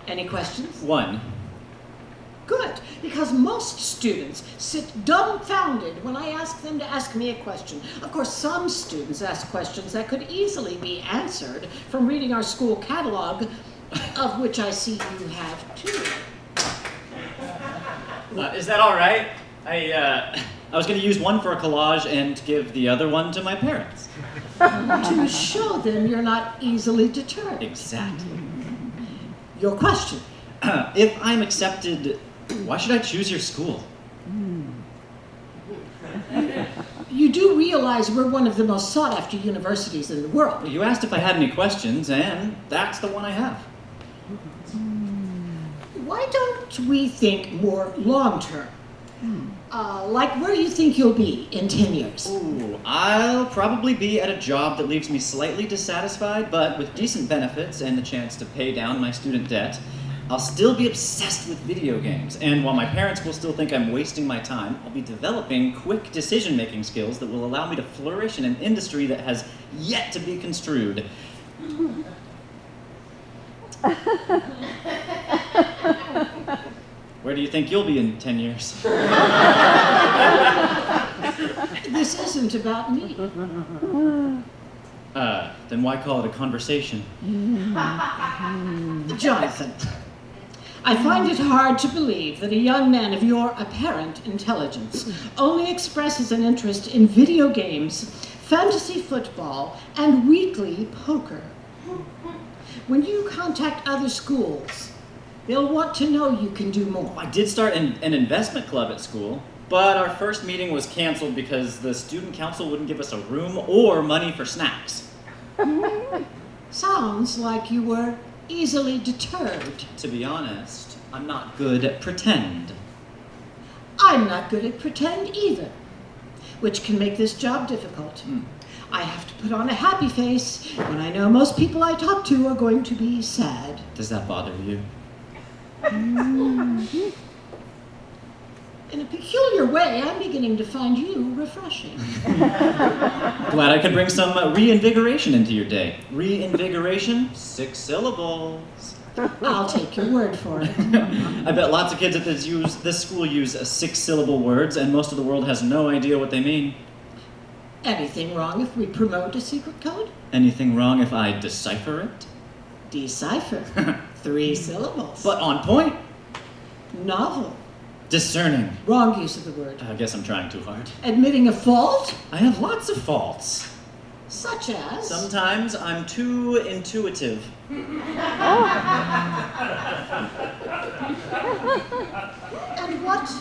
Any questions? One. Good, because most students sit dumbfounded when I ask them to ask me a question. Of course, some students ask questions that could easily be answered from reading our school catalog, of which I see you have two. Is that all right? I was going to use one for a collage and give the other one to my parents. To show them you're not easily deterred. Exactly. Your question. If I'm accepted, why should I choose your school? You do realize we're one of the most sought-after universities in the world. You asked if I had any questions, and that's the one I have. Why don't we think more long-term? Like where you think you'll be in 10 years. Ooh, I'll probably be at a job that leaves me slightly dissatisfied, but with decent benefits and the chance to pay down my student debt. I'll still be obsessed with video games, and while my parents will still think I'm wasting my time, I'll be developing quick decision-making skills that will allow me to flourish in an industry that has yet to be construed. Where do you think you'll be in 10 years? This isn't about me. Then why call it a conversation? Jonathan, I find it hard to believe that a young man of your apparent intelligence only expresses an interest in video games, fantasy football, and weekly poker. When you contact other schools, they'll want to know you can do more. I did start an investment club at school, but our first meeting was canceled because the student council wouldn't give us a room or money for snacks. Sounds like you were easily deterred. To be honest, I'm not good at pretend. I'm not good at pretend either, which can make this job difficult. I have to put on a happy face when I know most people I talk to are going to be sad. Does that bother you? In a peculiar way, I'm beginning to find you refreshing. Glad I could bring some reinvigoration into your day. Reinvigoration, 6 syllables. I'll take your word for it. I bet lots of kids at this school use 6-syllable words, and most of the world has no idea what they mean. Anything wrong if we promote a secret code? Anything wrong if I decipher it? Decipher. 3 syllables. But on point. Novel. Discerning. Wrong use of the word. I guess I'm trying too hard. Admitting a fault? I have lots of faults. Such as? Sometimes I'm too intuitive. And what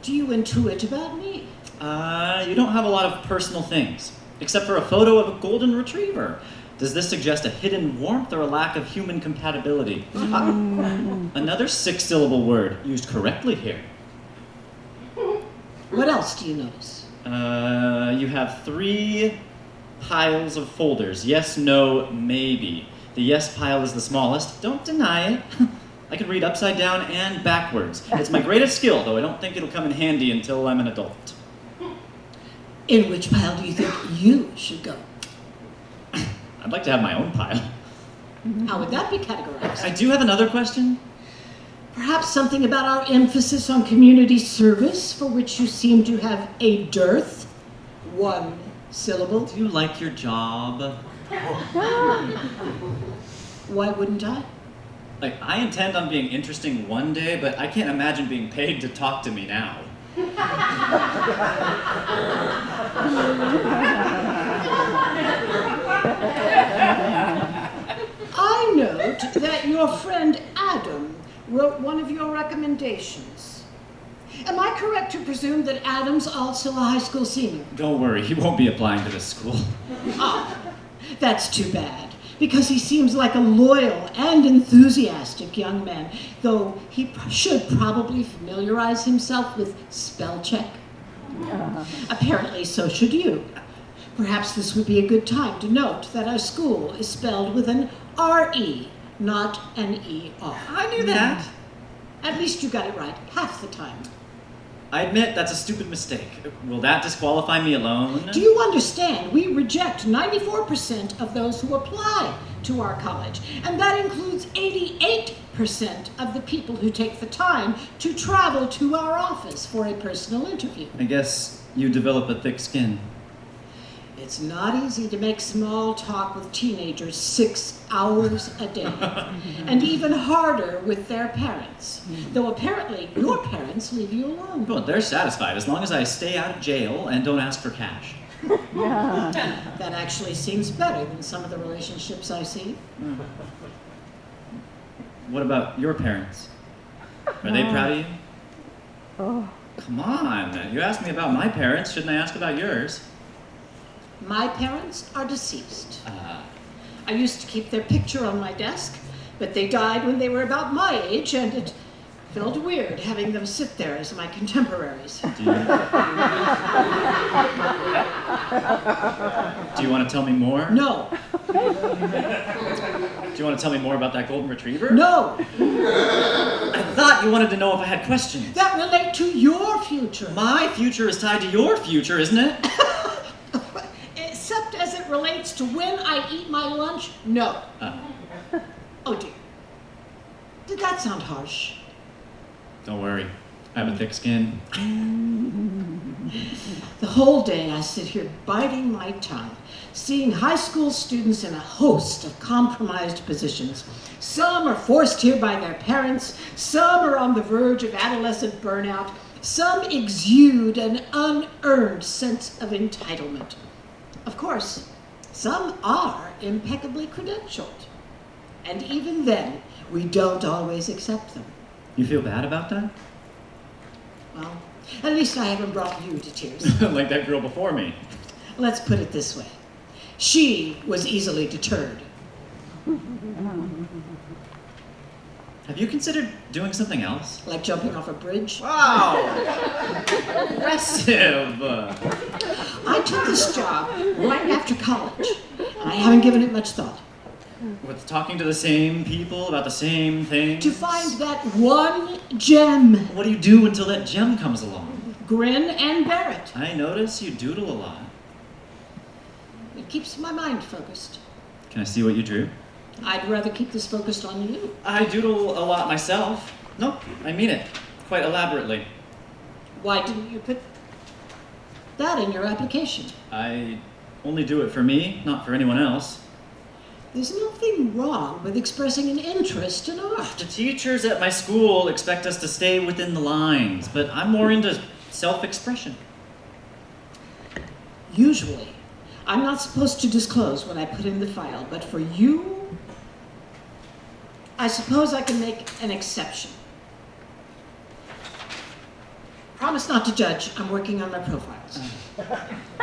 do you intuit about me? You don't have a lot of personal things, except for a photo of a golden retriever. Does this suggest a hidden warmth or a lack of human compatibility? Another 6-syllable word used correctly here. What else do you notice? You have 3 piles of folders. Yes, no, maybe. The yes pile is the smallest. Don't deny it. I can read upside down and backwards. It's my greatest skill, though I don't think it'll come in handy until I'm an adult. In which pile do you think you should go? I'd like to have my own pile. How would that be categorized? I do have another question. Perhaps something about our emphasis on community service, for which you seem to have a dearth. 1 syllable. Do you like your job? Why wouldn't I? Like, I intend on being interesting one day, but I can't imagine being paid to talk to me now. I note that your friend Adam wrote one of your recommendations. Am I correct to presume that Adam's also a high school senior? Don't worry, he won't be applying to this school. Ah, that's too bad, because he seems like a loyal and enthusiastic young man, though he should probably familiarize himself with spell check. Apparently, so should you. Perhaps this would be a good time to note that our school is spelled with an R-E, not an E-R. I knew that. At least you got it right half the time. I admit that's a stupid mistake. Will that disqualify me alone? Do you understand? We reject 94% of those who apply to our college, and that includes 88% of the people who take the time to travel to our office for a personal interview. I guess you develop a thick skin. It's not easy to make small talk with teenagers 6 hours a day, and even harder with their parents, though apparently your parents leave you alone. Well, they're satisfied as long as I stay out of jail and don't ask for cash. That actually seems better than some of the relationships I see. What about your parents? Are they proud of you? Come on, you asked me about my parents, shouldn't I ask about yours? My parents are deceased. I used to keep their picture on my desk, but they died when they were about my age, and it felt weird having them sit there as my contemporaries. Do you want to tell me more? No. Do you want to tell me more about that golden retriever? No. I thought you wanted to know if I had questions. That relate to your future. My future is tied to your future, isn't it? Except as it relates to when I eat my lunch, no. Oh dear. Did that sound harsh? Don't worry, I have a thick skin. The whole day I sit here biting my tongue, seeing high school students in a host of compromised positions. Some are forced here by their parents, some are on the verge of adolescent burnout, some exude an unearned sense of entitlement. Of course, some are impeccably credentialed, and even then, we don't always accept them. You feel bad about that? Well, at least I haven't brought you to tears. Like that girl before me. Let's put it this way. She was easily deterred. Have you considered doing something else? Like jumping off a bridge? Wow! Impressive! I took this job right after college, and I haven't given it much thought. With talking to the same people about the same things? To find that one gem. What do you do until that gem comes along? Grin and bear it. I notice you doodle a lot. It keeps my mind focused. Can I see what you drew? I'd rather keep this focused on you. I doodle a lot myself. Nope, I mean it. Quite elaborately. Why didn't you put that in your application? I only do it for me, not for anyone else. There's nothing wrong with expressing an interest in art. The teachers at my school expect us to stay within the lines, but I'm more into self-expression. Usually, I'm not supposed to disclose what I put in the file, but for you, I suppose I can make an exception. Promise not to judge. I'm working on my profiles.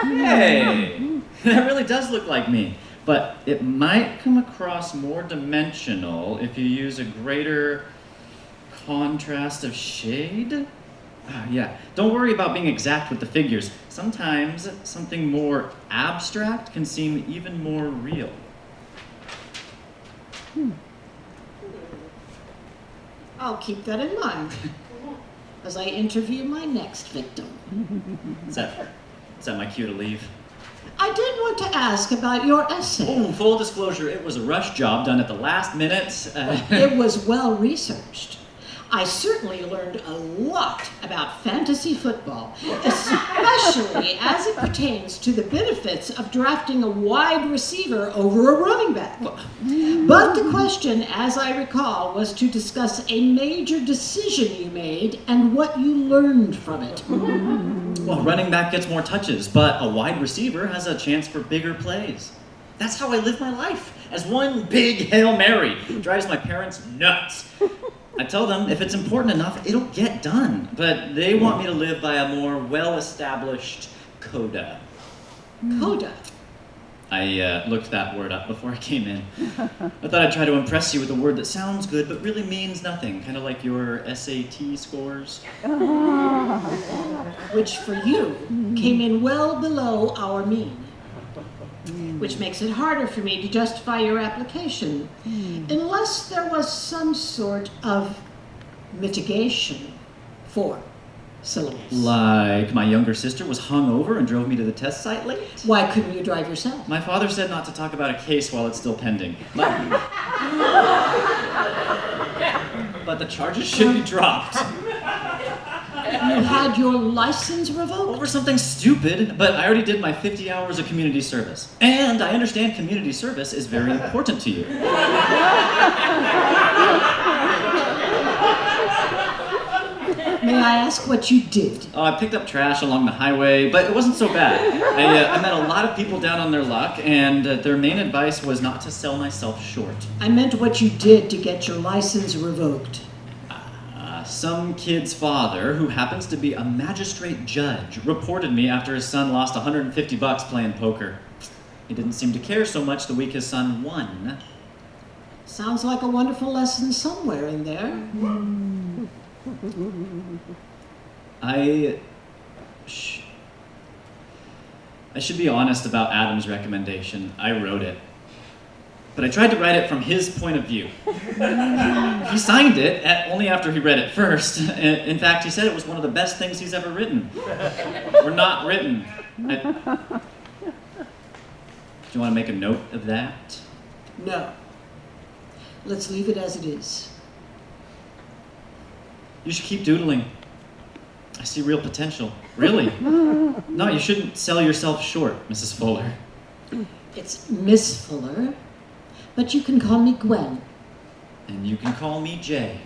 Hey, that really does look like me. But it might come across more dimensional if you use a greater contrast of shade. Yeah, don't worry about being exact with the figures. Sometimes something more abstract can seem even more real. I'll keep that in mind as I interview my next victim. Is that my cue to leave? I did want to ask about your essay. Oh, full disclosure, it was a rush job done at the last minute. It was well researched. I certainly learned a lot about fantasy football, especially as it pertains to the benefits of drafting a wide receiver over a running back. But the question, as I recall, was to discuss a major decision you made and what you learned from it. Well, running back gets more touches, but a wide receiver has a chance for bigger plays. That's how I live my life, as one big Hail Mary. Drives my parents nuts. I tell them if it's important enough, it'll get done. But they want me to live by a more well-established coda. Coda. I looked that word up before I came in. I thought I'd try to impress you with a word that sounds good but really means nothing, kind of like your SAT scores. Which for you came in well below our mean. Which makes it harder for me to justify your application, unless there was some sort of mitigation for syllables. Like my younger sister was hungover and drove me to the test site late? Why couldn't you drive yourself? My father said not to talk about a case while it's still pending. But the charges should be dropped. You had your license revoked? Over something stupid, but I already did my 50 hours of community service. And I understand community service is very important to you. May I ask what you did? Oh, I picked up trash along the highway, but it wasn't so bad. I met a lot of people down on their luck, and their main advice was not to sell myself short. I meant what you did to get your license revoked. Some kid's father, who happens to be a magistrate judge, reported me after his son lost $150 playing poker. He didn't seem to care so much the week his son won. Sounds like a wonderful lesson somewhere in there. I should be honest about Adam's recommendation. I wrote it. But I tried to write it from his point of view. He signed it only after he read it first. In fact, he said it was one of the best things he's ever written. Or not written. Do you want to make a note of that? No. Let's leave it as it is. You should keep doodling. I see real potential. Really. No, you shouldn't sell yourself short, Mrs. Fuller. It's Miss Fuller, but you can call me Gwen. And you can call me Jay.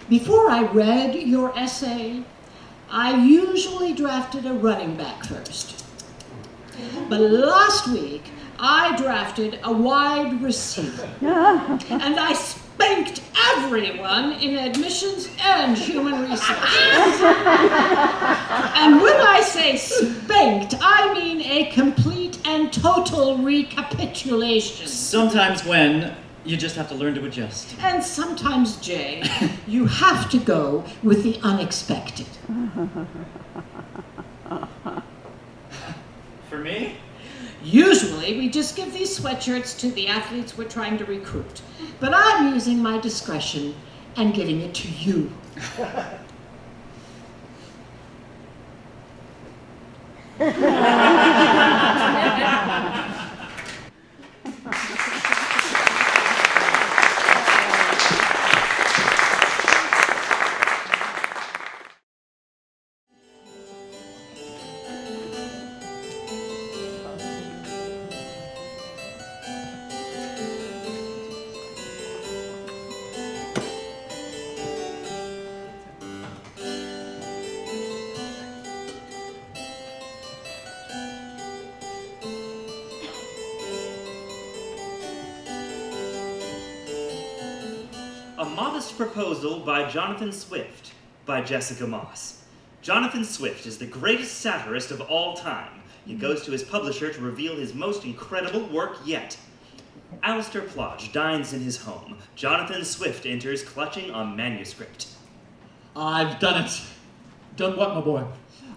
Before I read your essay, I usually drafted a running back first. But last week, I drafted a wide receiver. And I spanked everyone in admissions and human resources. And when I say spanked, I mean a complete and total recapitulation. Sometimes, Gwen, you just have to learn to adjust. And sometimes, Jay, you have to go with the unexpected. For me? Usually, we just give these sweatshirts to the athletes we're trying to recruit. But I'm using my discretion and giving it to you. A Modest Proposal by Jonathan Swift, by Jessica Moss. Jonathan Swift is the greatest satirist of all time. He goes to his publisher to reveal his most incredible work yet. Alistair Plodge dines in his home. Jonathan Swift enters clutching a manuscript. I've done it. Done what, my boy?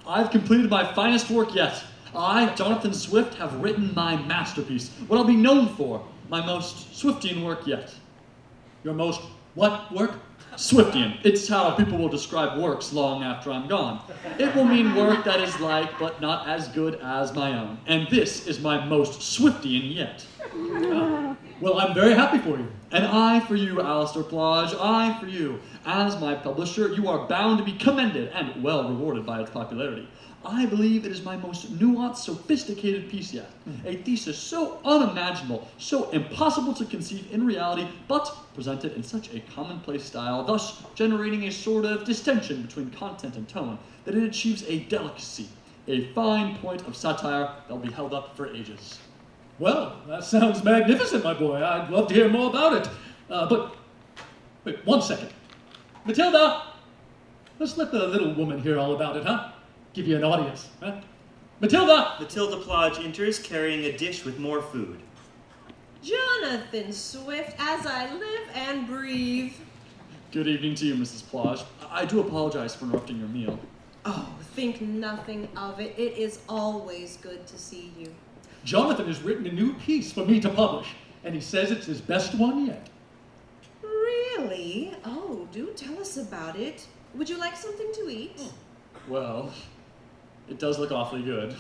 I've completed my finest work yet. I, Jonathan Swift, have written my masterpiece, what I'll be known for, my most Swiftian work yet. Your most what work? Swiftian. It's how people will describe works long after I'm gone. It will mean work that is like, but not as good as my own. And this is my most Swiftian yet. Well, I'm very happy for you. And I for you, Alistair Plodge, I for you. As my publisher, you are bound to be commended and well rewarded by its popularity. I believe it is my most nuanced, sophisticated piece yet. A thesis so unimaginable, so impossible to conceive in reality, but presented in such a commonplace style, thus generating a sort of distinction between content and tone, that it achieves a delicacy, a fine point of satire that will be held up for ages. Well, that sounds magnificent, my boy. I'd love to hear more about it. But, wait, 1 second. Matilda! Let's let the little woman hear all about it, huh? Give you an audience, huh? Matilda! Matilda Plodge enters carrying a dish with more food. Jonathan Swift, as I live and breathe. Good evening to you, Mrs. Plodge. I do apologize for interrupting your meal. Oh, think nothing of it. It is always good to see you. Jonathan has written a new piece for me to publish, and he says it's his best one yet. Really? Oh, do tell us about it. Would you like something to eat? Well, it does look awfully good.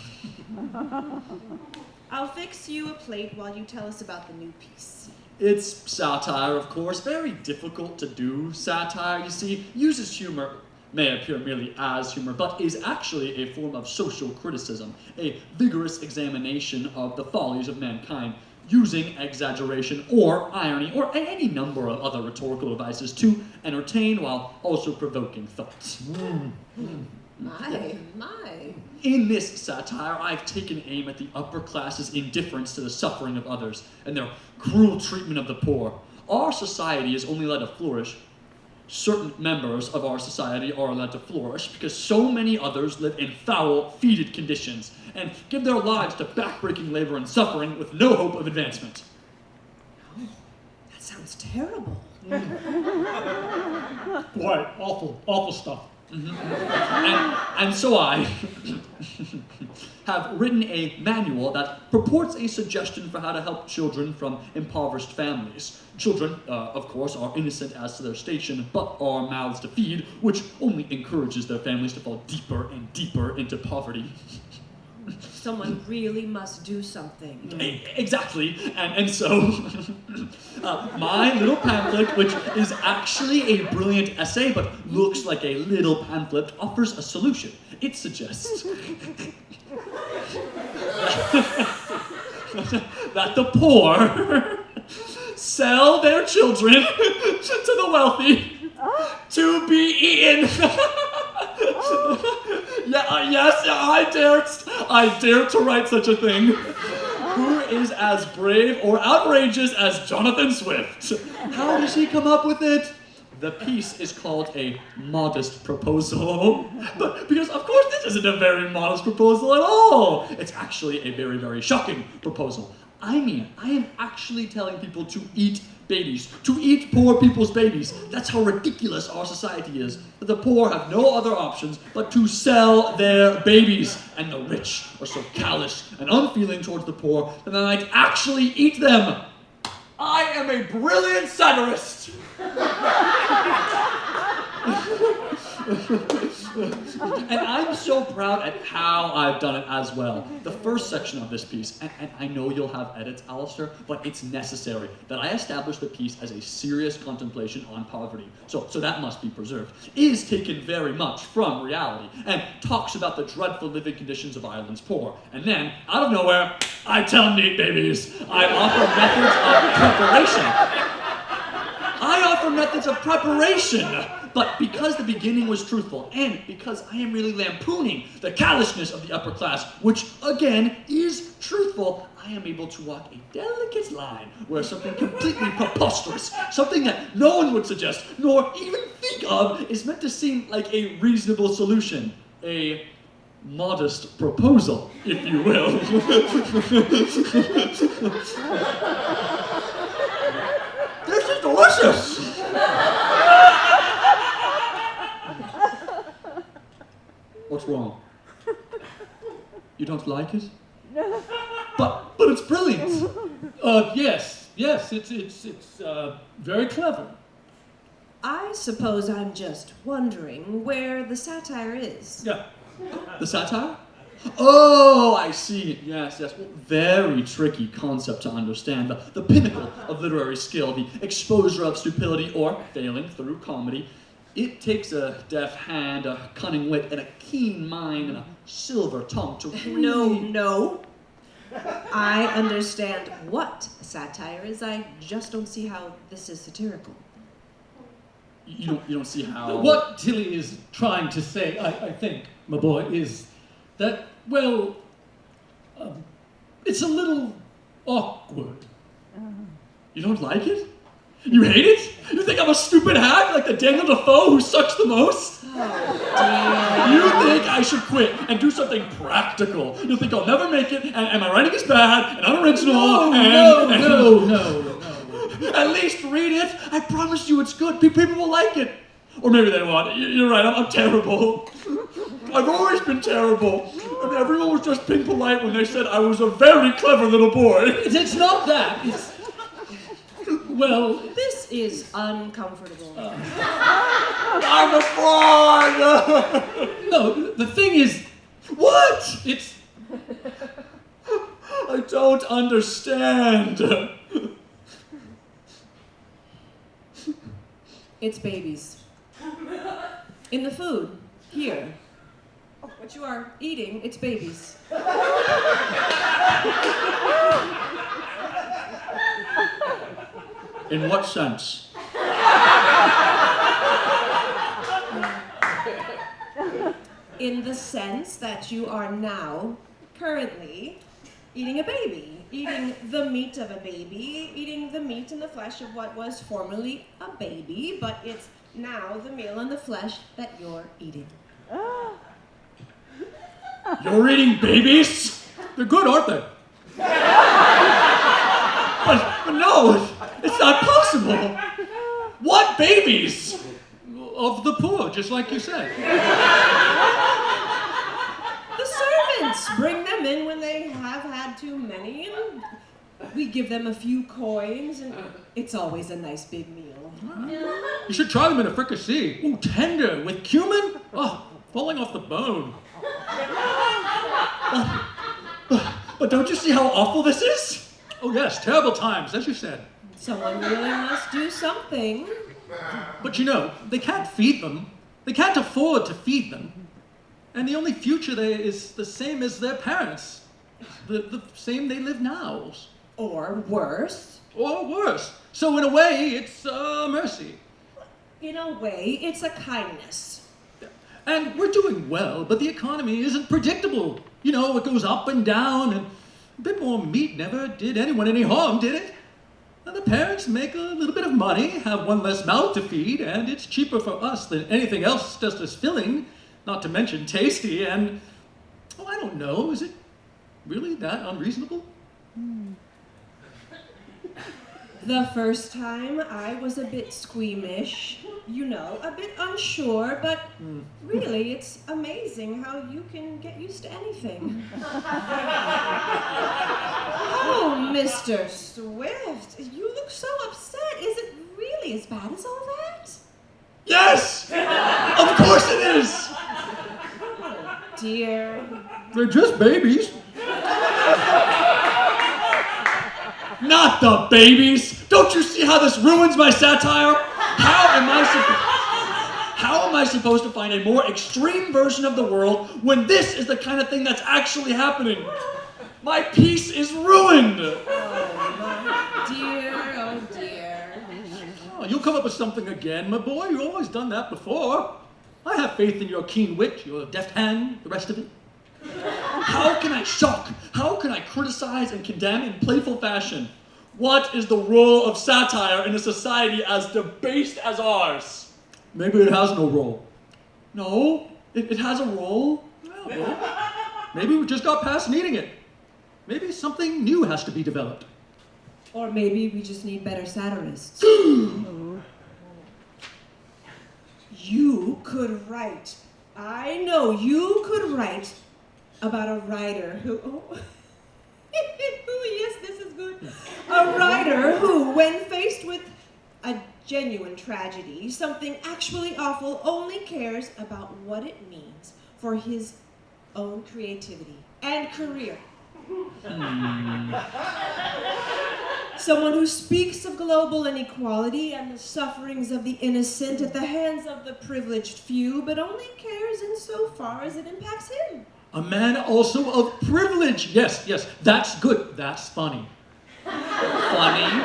I'll fix you a plate while you tell us about the new piece. It's satire, of course. Very difficult to do satire, you see. Uses humor, may appear merely as humor, but is actually a form of social criticism, a vigorous examination of the follies of mankind, using exaggeration or irony or any number of other rhetorical devices to entertain while also provoking thoughts. My. In this satire, I've taken aim at the upper class's indifference to the suffering of others and their cruel treatment of the poor. Our society is only allowed to flourish. Certain members of our society are allowed to flourish because so many others live in foul, fetid conditions and give their lives to backbreaking labor and suffering with no hope of advancement. Oh, that sounds terrible. Boy, awful stuff. And so I have written a manual that purports a suggestion for how to help children from impoverished families. Children, of course, are innocent as to their station, but are mouths to feed, which only encourages their families to fall deeper and deeper into poverty. Someone really must do something. Exactly, and so my little pamphlet, which is actually a brilliant essay but looks like a little pamphlet, offers a solution. It suggests that the poor sell their children to the wealthy to be eaten. Yes, I dare to write such a thing. Who is as brave or outrageous as Jonathan Swift? How does he come up with it? The piece is called a modest proposal. But because, of course, this isn't a very modest proposal at all. It's actually a very, very shocking proposal. I mean, I am actually telling people to eat babies, to eat poor people's babies. That's how ridiculous our society is. The poor have no other options but to sell their babies. And the rich are so callous and unfeeling towards the poor that they might actually eat them. I am a brilliant satirist. And I'm so proud at how I've done it as well. The first section of this piece, and I know you'll have edits, Alistair, but it's necessary that I establish the piece as a serious contemplation on poverty, so that must be preserved, is taken very much from reality, and talks about the dreadful living conditions of Ireland's poor. And then, out of nowhere, I tell them to eat babies. I offer methods of preparation. But because the beginning was truthful, and because I am really lampooning the callousness of the upper class, which, again, is truthful, I am able to walk a delicate line where something completely preposterous, something that no one would suggest, nor even think of, is meant to seem like a reasonable solution. A modest proposal, if you will. This is delicious! What's wrong? You don't like it? But it's brilliant. Yes, it's very clever. I suppose I'm just wondering where the satire is. Yeah. The satire? Oh, I see. Yes. Well, very tricky concept to understand. The pinnacle of literary skill, the exposure of stupidity or failing through comedy. It takes a deft hand, a cunning wit, and a keen mind, and a silver tongue to really... No. I understand what satire is. I just don't see how this is satirical. You don't see how... What Tilly is trying to say, I think, my boy, is that, well, it's a little awkward. You don't like it? You hate it? You think I'm a stupid hack like the Daniel Defoe who sucks the most? Oh, You think I should quit and do something practical. You think I'll never make it, and my writing is bad, and unoriginal, No. At least read it. I promise you it's good. People will like it. Or maybe they won't. You're right, I'm terrible. I've always been terrible. And everyone was just being polite when they said I was a very clever little boy. It's not that. It's... Well, this is uncomfortable. I'm a fraud! no, the thing is... What? It's... I don't understand. It's babies. In the food. Here. What you are eating, it's babies. In what sense? In the sense that you are now, currently, eating a baby. Eating the meat of a baby. Eating the meat and the flesh of what was formerly a baby, but it's now the meal and the flesh that you're eating. You're eating babies? They're good, aren't they? But no, it's not possible. What babies? Of the poor, just like you said. The servants bring them in when they have had too many, and we give them a few coins, and it's always a nice big meal. You should try them in a fricassee. Ooh, tender, with cumin? Oh, falling off the bone. But don't you see how awful this is? Oh yes, terrible times, as you said. Someone really must do something. But you know, they can't feed them. They can't afford to feed them. And the only future there is the same as their parents. The same they live now. Or worse. Or worse. So in a way, it's mercy. In a way, it's a kindness. And we're doing well, but the economy isn't predictable. You know, it goes up and down, and a bit more meat never did anyone any harm, did it? And the parents make a little bit of money, have one less mouth to feed, and it's cheaper for us than anything else, just as filling, not to mention tasty, and, oh, I don't know, is it really that unreasonable? The first time I was a bit squeamish, you know, a bit unsure, but really it's amazing how you can get used to anything. Oh, Mr. Swift, you look so upset. Is it really as bad as all that? Yes! Of course it is! Oh, dear. They're just babies. Not the babies! Don't you see how this ruins my satire? How am I supposed to find a more extreme version of the world when this is the kind of thing that's actually happening? My piece is ruined! Oh, dear, oh, dear. Oh, you'll come up with something again, my boy. You've always done that before. I have faith in your keen wit, your deft hand, the rest of it. How can I shock? How can I criticize and condemn in playful fashion? What is the role of satire in a society as debased as ours? Maybe it has no role. No, it has a role. Well, maybe we just got past needing it. Maybe something new has to be developed. Or maybe we just need better satirists. You could write. I know you could write about a writer who... Oh, yes, this is good. A writer who, when faced with a genuine tragedy, something actually awful, only cares about what it means for his own creativity and career. Someone who speaks of global inequality and the sufferings of the innocent at the hands of the privileged few, but only cares insofar as it impacts him. A man also of privilege. Yes, that's good. That's funny. Funny,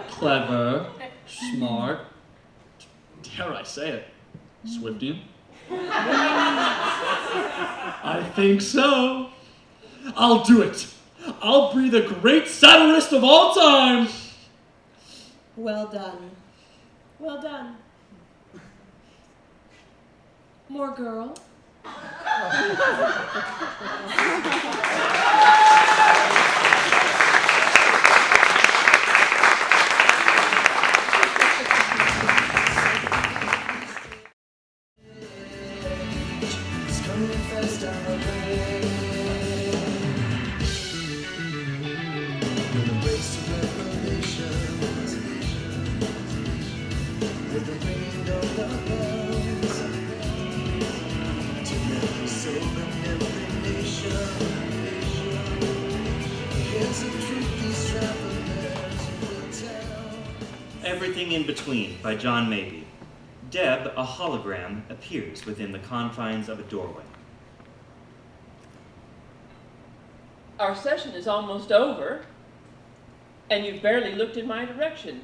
clever, smart. Dare I say it, Swiftian? I think so. I'll do it. I'll be the great satirist of all time. Well done. Well done. More girl. Everything in Between by John Mabey. Deb, a hologram, appears within the confines of a doorway. Our session is almost over, and you've barely looked in my direction.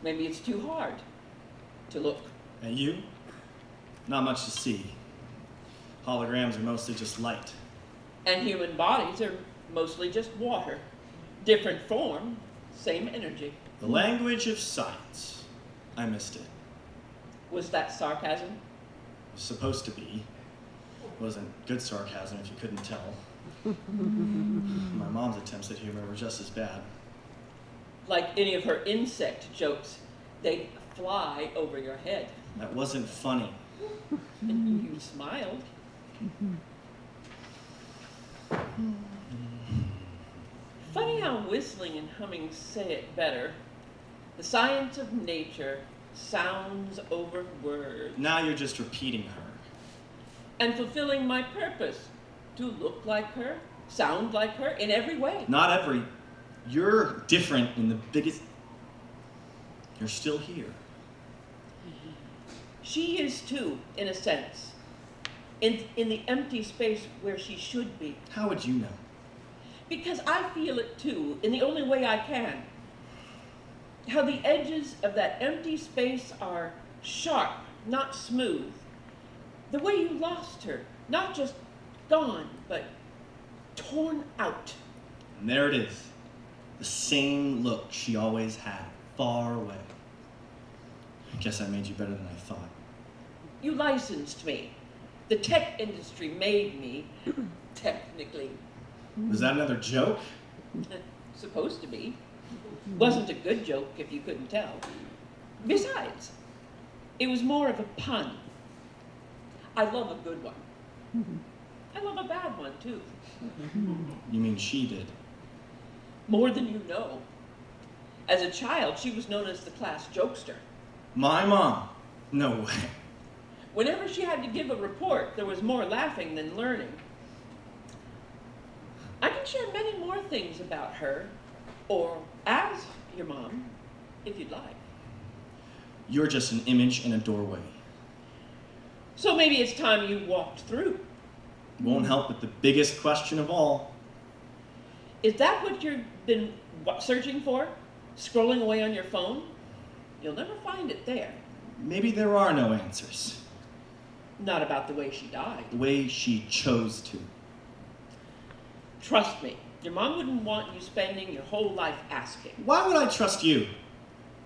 Maybe it's too hard to look. And you? Not much to see. Holograms are mostly just light. And human bodies are mostly just water. Different form, same energy. The language of science. I missed it. Was that sarcasm? It was supposed to be. Wasn't good sarcasm if you couldn't tell. My mom's attempts at humor were just as bad. Like any of her insect jokes, they'd fly over your head. That wasn't funny. And you smiled. Funny how whistling and humming say it better. The science of nature sounds over words. Now you're just repeating her. And fulfilling my purpose, to look like her, sound like her, in every way. Not every. You're different in the biggest. You're still here. She is too, in a sense. In the empty space where she should be. How would you know? Because I feel it too, in the only way I can. How the edges of that empty space are sharp, not smooth. The way you lost her, not just gone, but torn out. And there it is. The same look she always had, far away. I guess I made you better than I thought. You licensed me. The tech industry made me, technically. Was that another joke? Supposed to be. Wasn't a good joke if you couldn't tell. Besides, it was more of a pun. I love a good one. I love a bad one, too. You mean she did? More than you know. As a child, she was known as the class jokester. My mom? No way. Whenever she had to give a report, there was more laughing than learning. I can share many more things about her, or as your mom, if you'd like. You're just an image in a doorway. So maybe it's time you walked through. Won't help with the biggest question of all. Is that what you've been searching for? Scrolling away on your phone? You'll never find it there. Maybe there are no answers. Not about the way she died. The way she chose to. Trust me, your mom wouldn't want you spending your whole life asking. Why would I trust you?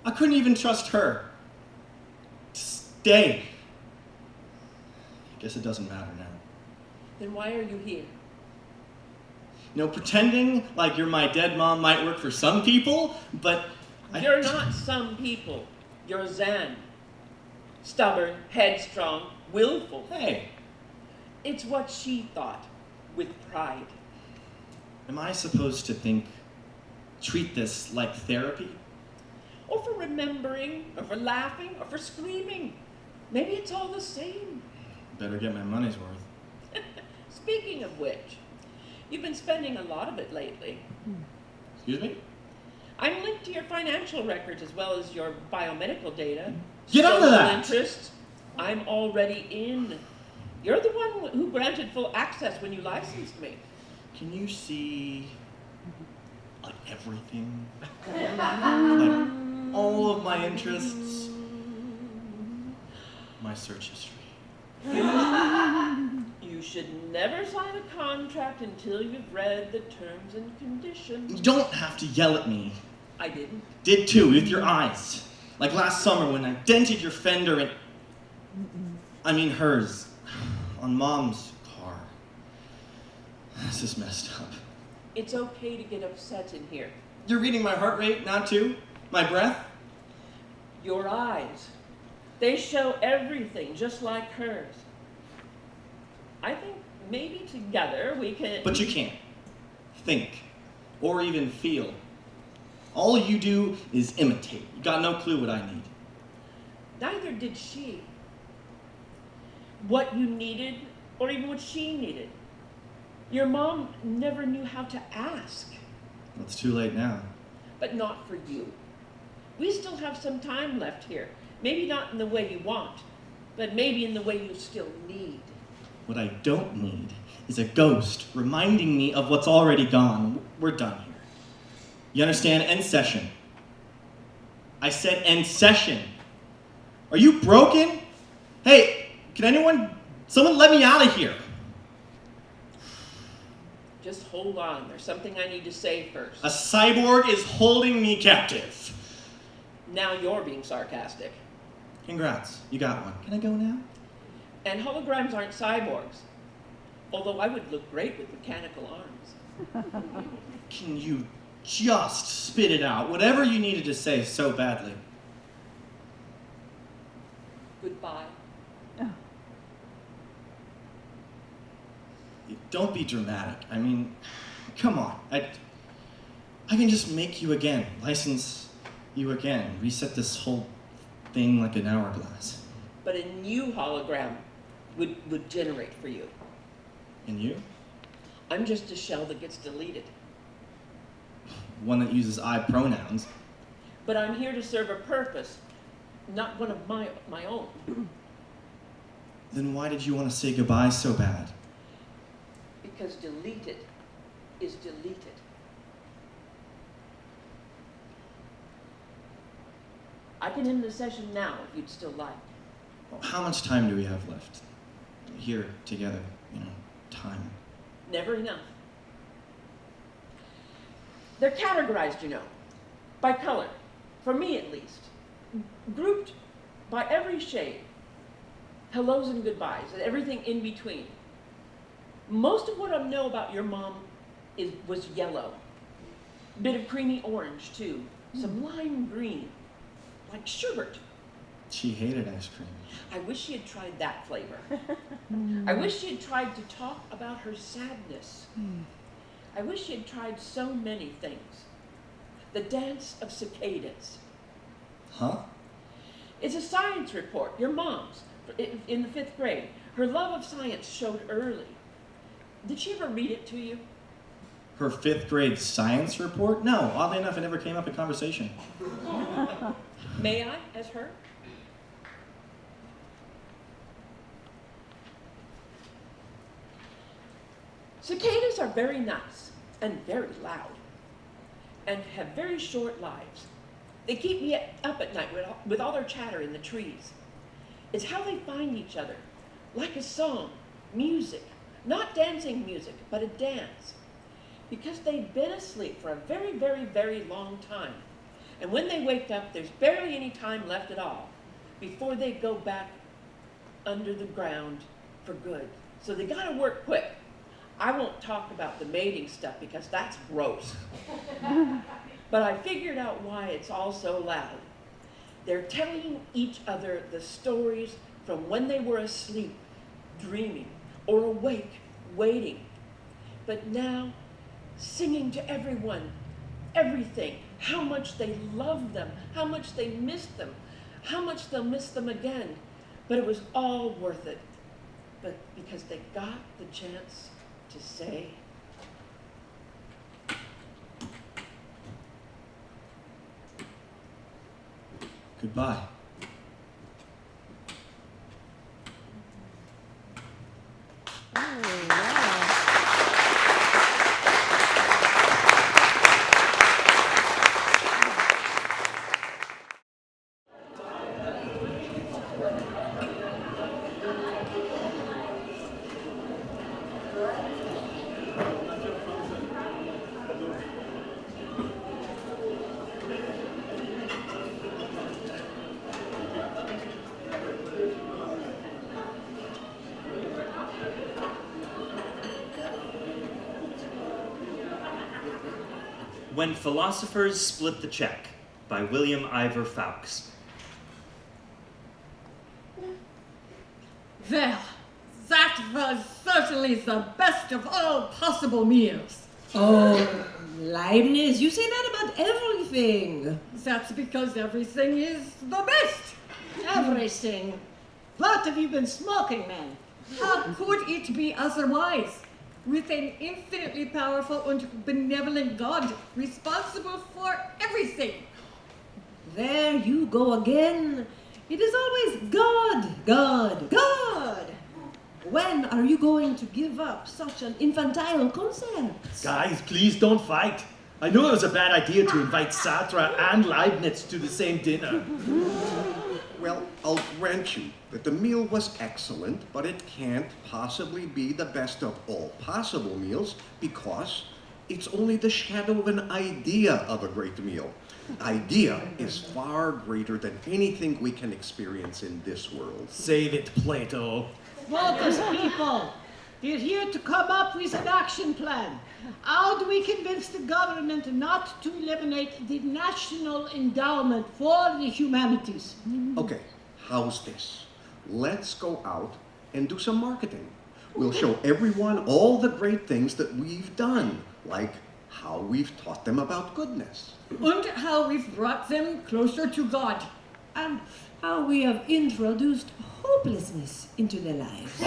I couldn't even trust her. Stay. Guess it doesn't matter now. Then why are you here? You know, pretending like you're my dead mom might work for some people, but You're not some people. You're Zane. Stubborn, headstrong, willful. Hey. It's what she thought, with pride. Am I supposed to treat this like therapy? Or for remembering, or for laughing, or for screaming. Maybe it's all the same. Better get my money's worth. Speaking of which, you've been spending a lot of it lately. Excuse me? I'm linked to your financial records as well as your biomedical data. Get onto Social that! interests. I'm already in. You're the one who granted full access when you licensed me. Can you see, like, everything? Like, all of my interests? My search history. You should Never sign a contract until you've read the terms and conditions. You don't have to yell at me. I didn't. Did too, with your eyes. Like last summer when I dented your fender and... I mean hers. On Mom's car. This is messed up. It's okay to get upset in here. You're reading my heart rate now too? My breath? Your eyes. They show everything, just like hers. I think maybe together we can... But you can't. Think. Or even feel. All you do is imitate. You got no clue what I need. Neither did she. What you needed, or even what she needed. Your mom never knew how to ask. Well, it's too late now. But not for you. We still have some time left here. Maybe not in the way you want, but maybe in the way you still need. What I don't need is a ghost reminding me of what's already gone. We're done here. You understand? End session. I said end session. Are you broken? Hey, someone let me out of here. Just hold on. There's something I need to say first. A cyborg is holding me captive. Now you're being sarcastic. Congrats. You got one. Can I go now? And holograms aren't cyborgs. Although I would look great with mechanical arms. Can you just spit it out? Whatever you needed to say so badly. Goodbye. Don't be dramatic. I mean, come on. I can just make you again. License you again. Reset this whole thing like an hourglass. But a new hologram would generate for you. And you? I'm just a shell that gets deleted. One that uses I pronouns. But I'm here to serve a purpose, not one of my own. Then why did you want to say goodbye so bad? Because deleted is deleted. I can end the session now if you'd still like. How much time do we have left? Here, together, time. Never enough. They're categorized, by color, for me at least. Grouped by every shade. Hellos and goodbyes, and everything in between. Most of what I know about your mom was yellow. A bit of creamy orange, too. Some lime green, like sherbet. She hated ice cream. I wish she had tried that flavor. I wish she had tried to talk about her sadness. I wish she had tried so many things. The dance of cicadas. Huh? It's a science report, your mom's, in the 5th grade. Her love of science showed early. Did she ever read it to you? Her 5th grade science report? No, oddly enough, it never came up in conversation. May I, as her? Cicadas are very nice and very loud and have very short lives. They keep me up at night with all their chatter in the trees. It's how they find each other, like a song, music, not dancing music, but a dance. Because they've been asleep for a very, very, very long time. And when they wake up, there's barely any time left at all before they go back under the ground for good. So they gotta work quick. I won't talk about the mating stuff because that's gross. But I figured out why it's all so loud. They're telling each other the stories from when they were asleep, dreaming, or awake, waiting. But now, singing to everyone, everything, how much they love them, how much they miss them, how much they'll miss them again. But it was all worth it. But because they got the chance to say, goodbye. When Philosophers Split the Check by William Ivor Fowkes. Well, that was certainly the best of all possible meals. Oh, Leibniz, you say that about everything. That's because everything is the best. Everything. What have you been smoking, man? How could it be otherwise? With an infinitely powerful and benevolent God responsible for everything. There you go again. It is always God, God, God. When are you going to give up such an infantile concept? Guys, please don't fight. I knew it was a bad idea to invite Sartre and Leibniz to the same dinner. Well, I'll grant you that the meal was excellent, but it can't possibly be the best of all possible meals because it's only the shadow of an idea of a great meal. Idea is far greater than anything we can experience in this world. Save it, Plato. Focus, people. We're here to come up with an action plan. How do we convince the government not to eliminate the National Endowment for the Humanities? Okay, how's this? Let's go out and do some marketing. We'll show everyone all the great things that we've done, like how we've taught them about goodness. And how we've brought them closer to God. And how we have introduced hopelessness into their lives.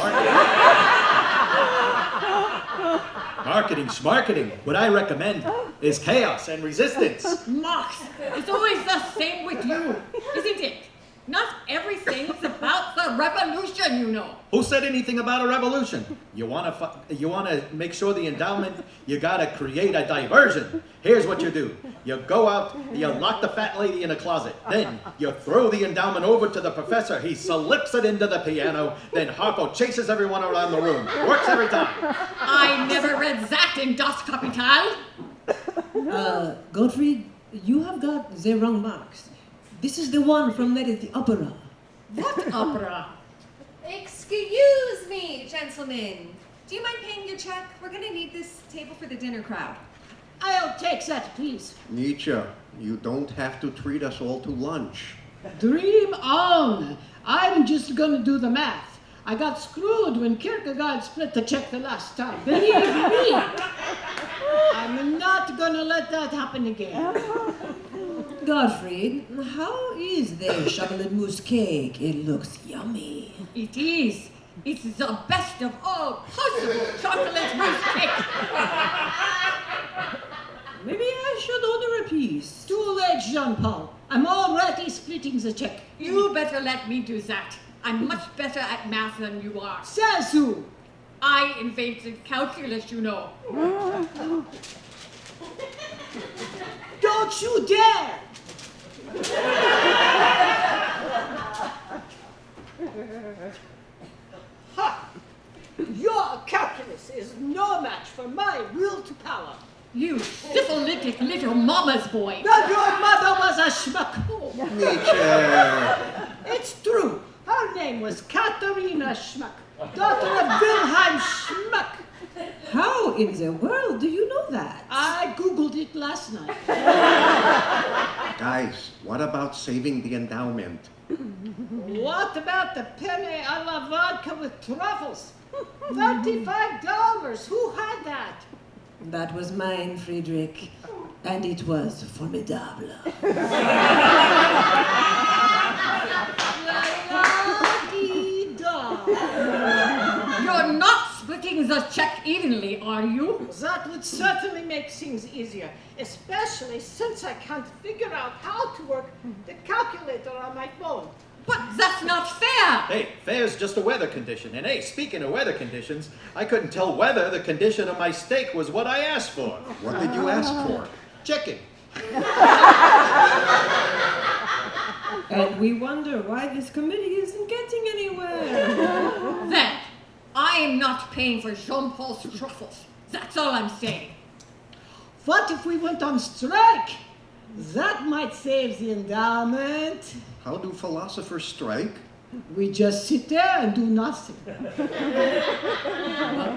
Marketing. What I recommend is chaos and resistance. Max, it's always the same with you, isn't it? Not everything is about the revolution, you know. Who said anything about a revolution? You want to make sure the endowment, you got to create a diversion. Here's what you do. You go out, you lock the fat lady in a closet. Then you throw the endowment over to the professor. He slips it into the piano. Then Harpo chases everyone around the room. Works every time. I never read that in Das Kapital. Gottfried, you have got the wrong marks. This is the one from the opera. What opera? Excuse me, gentlemen. Do you mind paying your check? We're gonna need this table for the dinner crowd. I'll take that, please. Nietzsche, you don't have to treat us all to lunch. Dream on. I'm just gonna do the math. I got screwed when Kierkegaard split the check the last time. Believe me. I'm not gonna let that happen again. Gottfried, how is the chocolate mousse cake? It looks yummy. It is. It's the best of all possible chocolate mousse cake. Maybe I should order a piece. Too late, Jean-Paul. I'm already splitting the check. You better let me do that. I'm much better at math than you are. Says who? I invented calculus, you know. Don't you dare! Ha! Your calculus is no match for my will to power. You syphilitic little mama's boy. But your mother was a schmuck. Nietzsche! It's true. Her name was Katharina Schmuck, daughter of Wilhelm Schmuck. How in the world do you know that? I googled it last night. Guys, what about saving the endowment? What about the penne a la vodka with truffles? $35. Who had that? That was mine, Friedrich. And it was formidable. You're not splitting the check evenly, are you? That would certainly make things easier, especially since I can't figure out how to work the calculator on my phone. But that's not fair! Hey, fair's just a weather condition. And hey, speaking of weather conditions, I couldn't tell whether the condition of my steak was what I asked for. What did you ask for? Chicken. And we wonder why this committee isn't getting anywhere. Then, I am not paying for Jean-Paul's truffles. That's all I'm saying. What if we went on strike? That might save the endowment. How do philosophers strike? We just sit there and do nothing. But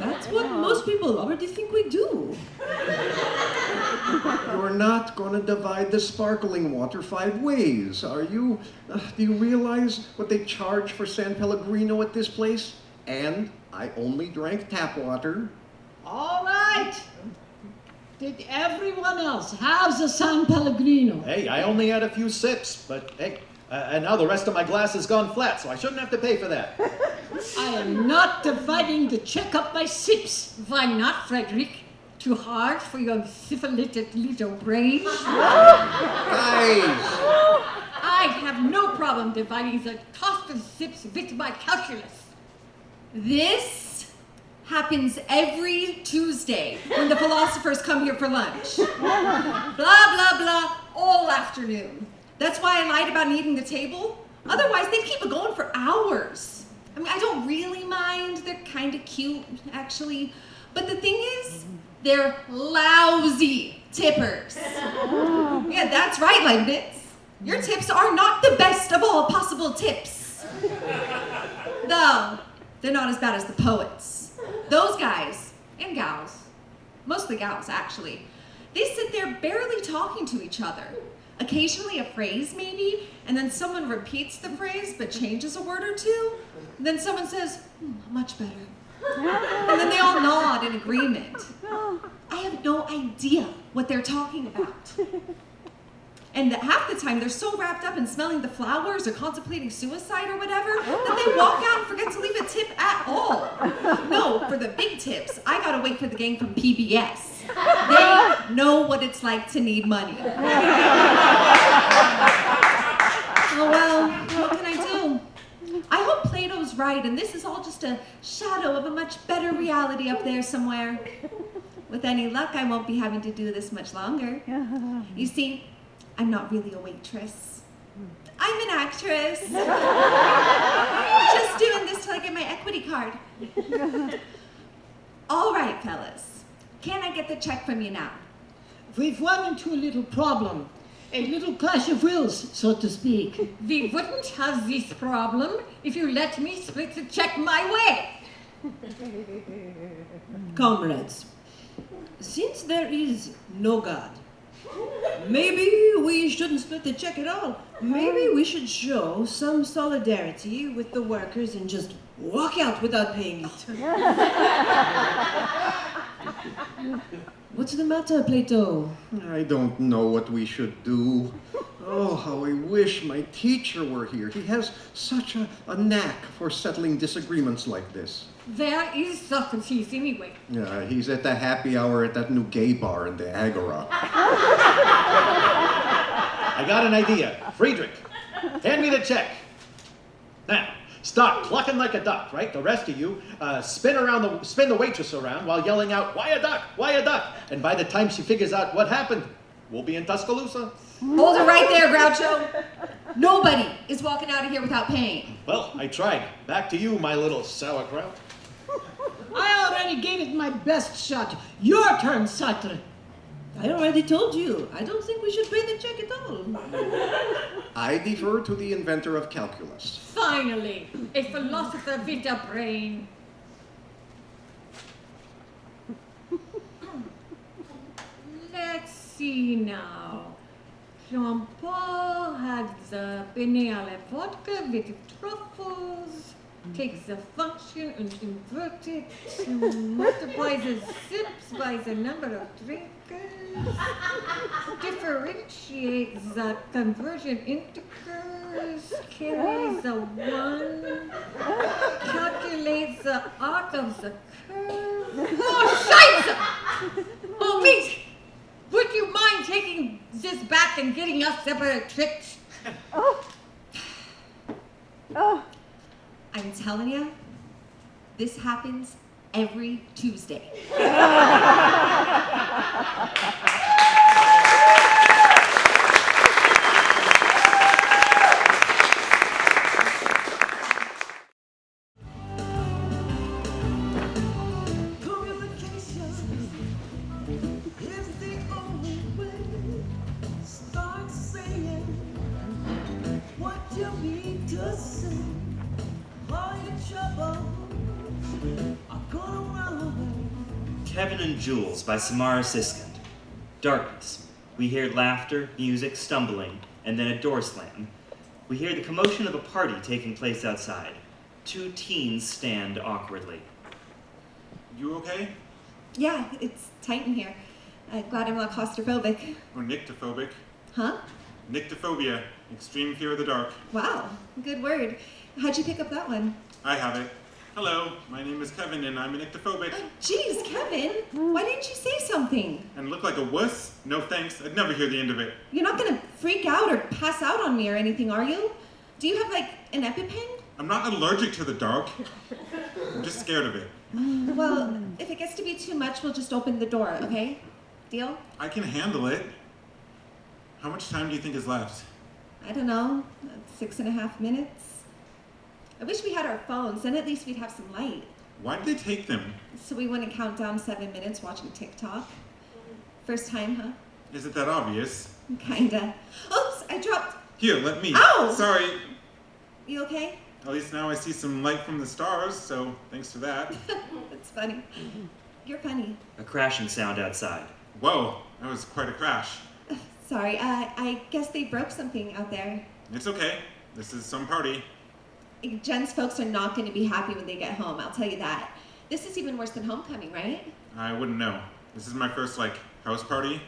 that's what most people already think we do. You're not going to divide the sparkling water 5 ways, are you? Do you realize what they charge for San Pellegrino at this place? And I only drank tap water. All right. Did everyone else have the San Pellegrino? Hey, I only had a few sips, but hey, and now the rest of my glass has gone flat, so I shouldn't have to pay for that. I am not dividing the check up by sips. Why not, Frederick? Too hard for your syphilitic little brain? Guys! I have no problem dividing the cost of sips with my calculus. This happens every Tuesday when the philosophers come here for lunch. Blah, blah, blah, all afternoon. That's why I lied about needing the table. Otherwise, they'd keep it going for hours. I mean, I don't really mind. They're kind of cute, actually. But the thing is, they're lousy tippers. Yeah, that's right, Leibniz. Your tips are not the best of all possible tips. Though, they're not as bad as the poets. Those guys, and gals, mostly gals actually, they sit there barely talking to each other. Occasionally a phrase maybe, and then someone repeats the phrase but changes a word or two. Then someone says, much better. And then they all nod in agreement. I have no idea what they're talking about. And half the time they're so wrapped up in smelling the flowers or contemplating suicide or whatever that they walk out and forget to leave a tip at all. No, for the big tips, I gotta wait for the gang from PBS. They know what it's like to need money. Oh well, what can I do? I hope Plato's right and this is all just a shadow of a much better reality up there somewhere. With any luck, I won't be having to do this much longer. You see, I'm not really a waitress. I'm an actress. Just doing this till I get my equity card. All right, fellas. Can I get the check from you now? We've run into a little problem. A little clash of wills, so to speak. We wouldn't have this problem if you let me split the check my way. Comrades, since there is no God, maybe we shouldn't split the check at all. Maybe we should show some solidarity with the workers and just walk out without paying it. What's the matter, Plato? I don't know what we should do. Oh, how I wish my teacher were here. He has such a knack for settling disagreements like this. Where is Socrates anyway? Yeah, he's at the happy hour at that new gay bar in the Agora. I got an idea. Friedrich, hand me the check. Now, start clucking like a duck, right? The rest of you spin the waitress around while yelling out, "Why a duck? Why a duck?" And by the time she figures out what happened, we'll be in Tuscaloosa. Hold it right there, Groucho. Nobody is walking out of here without paying. Well, I tried. Back to you, my little sauerkraut. I already gave it my best shot. Your turn, Sartre. I already told you. I don't think we should pay the check at all. I defer to the inventor of calculus. Finally, a philosopher with a brain. Let's see now. Jean-Paul had the penne à la vodka with truffles. Takes the function and invert it to multiply the sips by the number of drinkers. Differentiates the conversion integers. Carries the 1. Calculates the arc of the curve. Oh, Scheiße! Oh, Meek! Would you mind taking this back and getting us separate trips? I'm telling you, this happens every Tuesday. All your troubles are gonna run away. Kevin and Jules by Samara Siskind. Darkness. We hear laughter, music, stumbling, and then a door slam. We hear the commotion of a party taking place outside. 2 teens stand awkwardly. You okay? Yeah, it's tight in here. Glad I'm not claustrophobic. Or nyctophobic? Huh? Nyctophobia, extreme fear of the dark. Wow, good word. How'd you pick up that one? I have it. Hello, my name is Kevin and I'm a nyctophobic. Geez, Kevin, why didn't you say something? And look like a wuss? No thanks, I'd never hear the end of it. You're not gonna freak out or pass out on me or anything, are you? Do you have, like, an EpiPen? I'm not allergic to the dark. I'm just scared of it. Well, if it gets to be too much, we'll just open the door, okay? Deal? I can handle it. How much time do you think is left? I don't know, 6.5 minutes. I wish we had our phones, then at least we'd have some light. Why did they take them? So we wouldn't count down 7 minutes watching TikTok. First time, huh? Is it that obvious? Kinda. Oops, I dropped. Here, let me. Ow! Sorry. You okay? At least now I see some light from the stars, so thanks for that. That's funny. You're funny. A crashing sound outside. Whoa, that was quite a crash. Sorry, I guess they broke something out there. It's okay. This is some party. Jen's folks are not going to be happy when they get home, I'll tell you that. This is even worse than homecoming, right? I wouldn't know. This is my first, house party.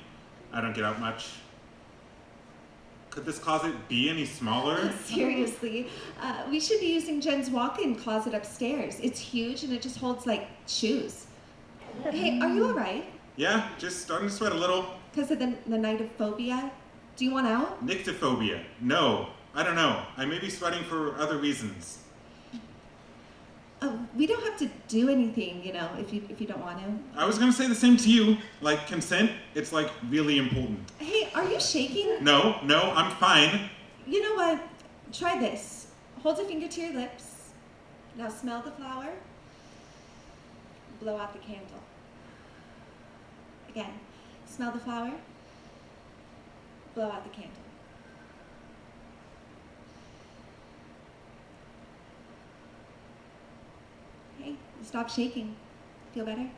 I don't get out much. Could this closet be any smaller? Seriously, we should be using Jen's walk-in closet upstairs. It's huge and it just holds, shoes. Hey, are you all right? Yeah, just starting to sweat a little. Because of the night of phobia? Do you want out? Nyctophobia. No, I don't know. I may be sweating for other reasons. We don't have to do anything, if you don't want to. I was gonna say the same to you. Consent, it's, really important. Hey, are you shaking? No, I'm fine. You know what? Try this. Hold a finger to your lips. Now smell the flower. Blow out the candle. Again. Smell the flower. Blow out the candle. Hey, stop shaking. Feel better?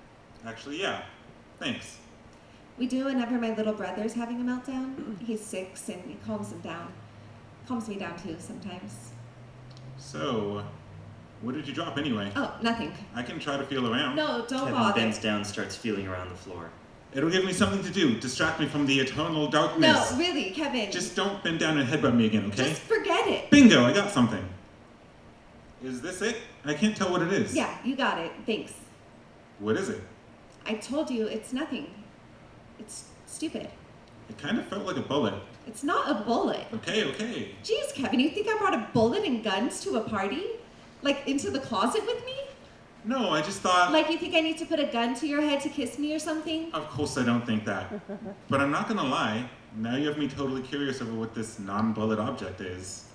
Actually, yeah. Thanks. We do whenever my little brother's having a meltdown. He's 6 and he calms him down. Calms me down too sometimes. So, what did you drop anyway? Oh, nothing. I can try to feel around. No, don't Kevin bother. bends down, starts feeling around the floor. It'll give me something to do. Distract me from the eternal darkness. No, really, Kevin. Just don't bend down and headbutt me again, okay? Just forget it. Bingo, I got something. Is this it? I can't tell what it is. Yeah, you got it. Thanks. What is it? I told you, it's nothing. It's stupid. It kind of felt like a bullet. It's not a bullet. Okay. Jeez, Kevin, you think I brought a bullet and guns to a party? Into the closet with me? No, I just thought... You think I need to put a gun to your head to kiss me or something? Of course I don't think that. But I'm not gonna lie. Now you have me totally curious over what this non-bullet object is.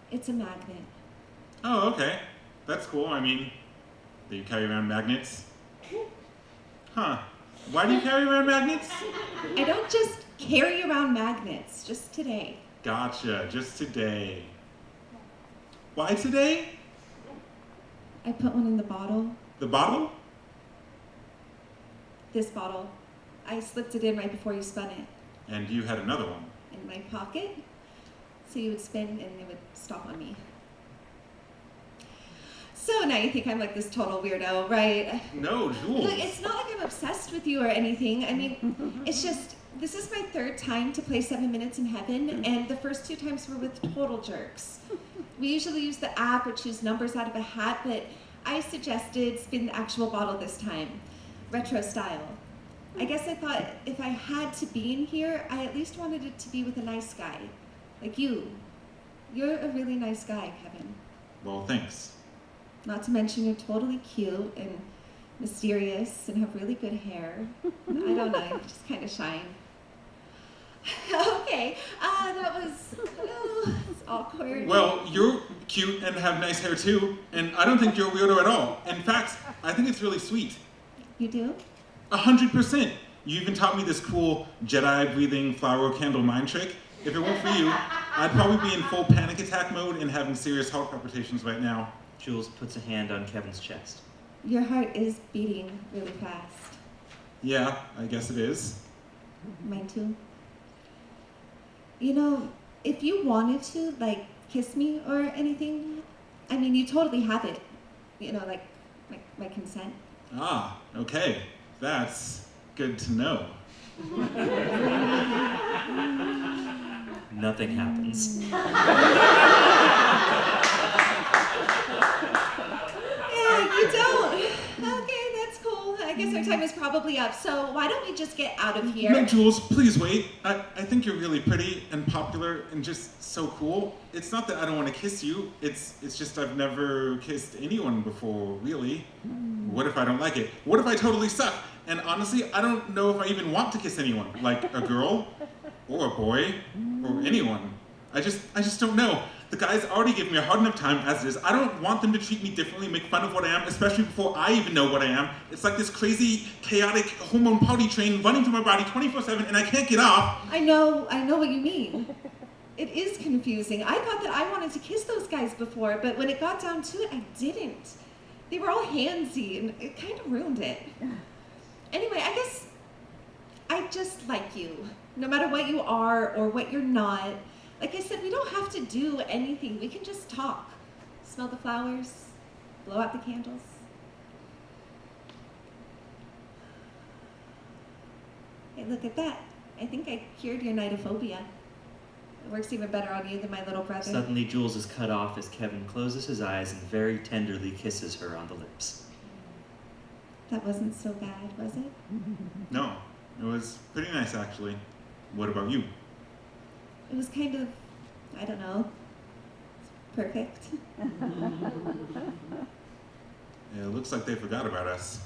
It's a magnet. Oh, okay. That's cool. I mean, do you carry around magnets? Huh. Why do you carry around magnets? I don't just carry around magnets, just today. Gotcha, just today. Why today? I put one in the bottle. The bottle? This bottle. I slipped it in right before you spun it. And you had another one. In my pocket. So you would spin and it would stop on me. So now you think I'm this total weirdo, right? No, Jules. Look, it's not like I'm obsessed with you or anything. I mean, it's just, this is my 3rd time to play 7 Minutes in Heaven, and the first 2 times were with total jerks. We usually use the app or choose numbers out of a hat, but I suggested spin the actual bottle this time, retro style. I guess I thought if I had to be in here, I at least wanted it to be with a nice guy, like you. You're a really nice guy, Kevin. Well, thanks. Not to mention you're totally cute and mysterious and have really good hair. I don't know, you just kind of shine. Okay, that was it's awkward. Well, you're cute and have nice hair too, and I don't think you're a weirdo at all. In fact, I think it's really sweet. You do? 100%. You even taught me this cool Jedi breathing flower candle mind trick. If it weren't for you, I'd probably be in full panic attack mode and having serious heart palpitations right now. Jules puts a hand on Kevin's chest. Your heart is beating really fast. Yeah, I guess it is. Mine too. You know, if you wanted to, like, kiss me or anything, I mean, you totally have it. You know, like my consent. Ah, okay. That's good to know. Nothing happens. Yeah, you don't. Okay, that's cool. I guess our time is probably up. So why don't we just get out of here? No, Jules, please wait. I think you're really pretty and popular and just so cool. It's not that I don't want to kiss you. It's just I've never kissed anyone before, really. What if I don't like it? What if I totally suck? And honestly, I don't know if I even want to kiss anyone, like a girl or a boy or anyone. I just don't know. The guys already give me a hard enough time as it is. I don't want them to treat me differently, make fun of what I am, especially before I even know what I am. It's like this crazy, chaotic hormone party train running through my body 24/7 and I can't get off. I know what you mean. It is confusing. I thought that I wanted to kiss those guys before, but when it got down to it, I didn't. They were all handsy, and it kind of ruined it. Anyway, I guess I just like you, no matter what you are or what you're not. Like I said, we don't have to do anything. We can just talk, smell the flowers, blow out the candles. Hey, look at that. I think I cured your nidophobia. It works even better on you than my little brother. Suddenly, Jules is cut off as Kevin closes his eyes and very tenderly kisses her on the lips. That wasn't so bad, was it? No, it was pretty nice actually. What about you? It was kind of, I don't know, perfect. Yeah, it looks like they forgot about us.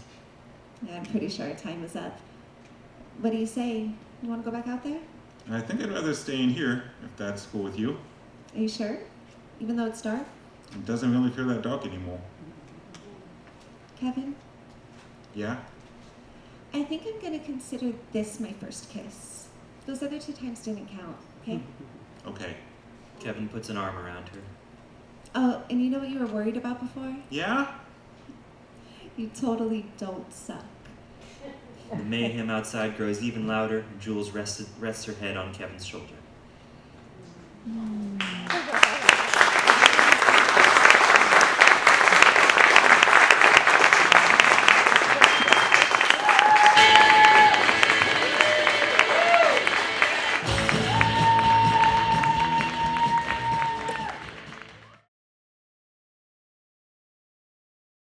Yeah, I'm pretty sure our time is up. What do you say? You want to go back out there? I think I'd rather stay in here, if that's cool with you. Are you sure? Even though it's dark? It doesn't really feel that dark anymore. Kevin, Yeah? I think I'm going to consider this my first kiss. Those other 2 times didn't count, okay? Okay. Kevin puts an arm around her. Oh, and you know what you were worried about before? Yeah? You totally don't suck. The mayhem outside grows even louder, and Jules rests her head on Kevin's shoulder.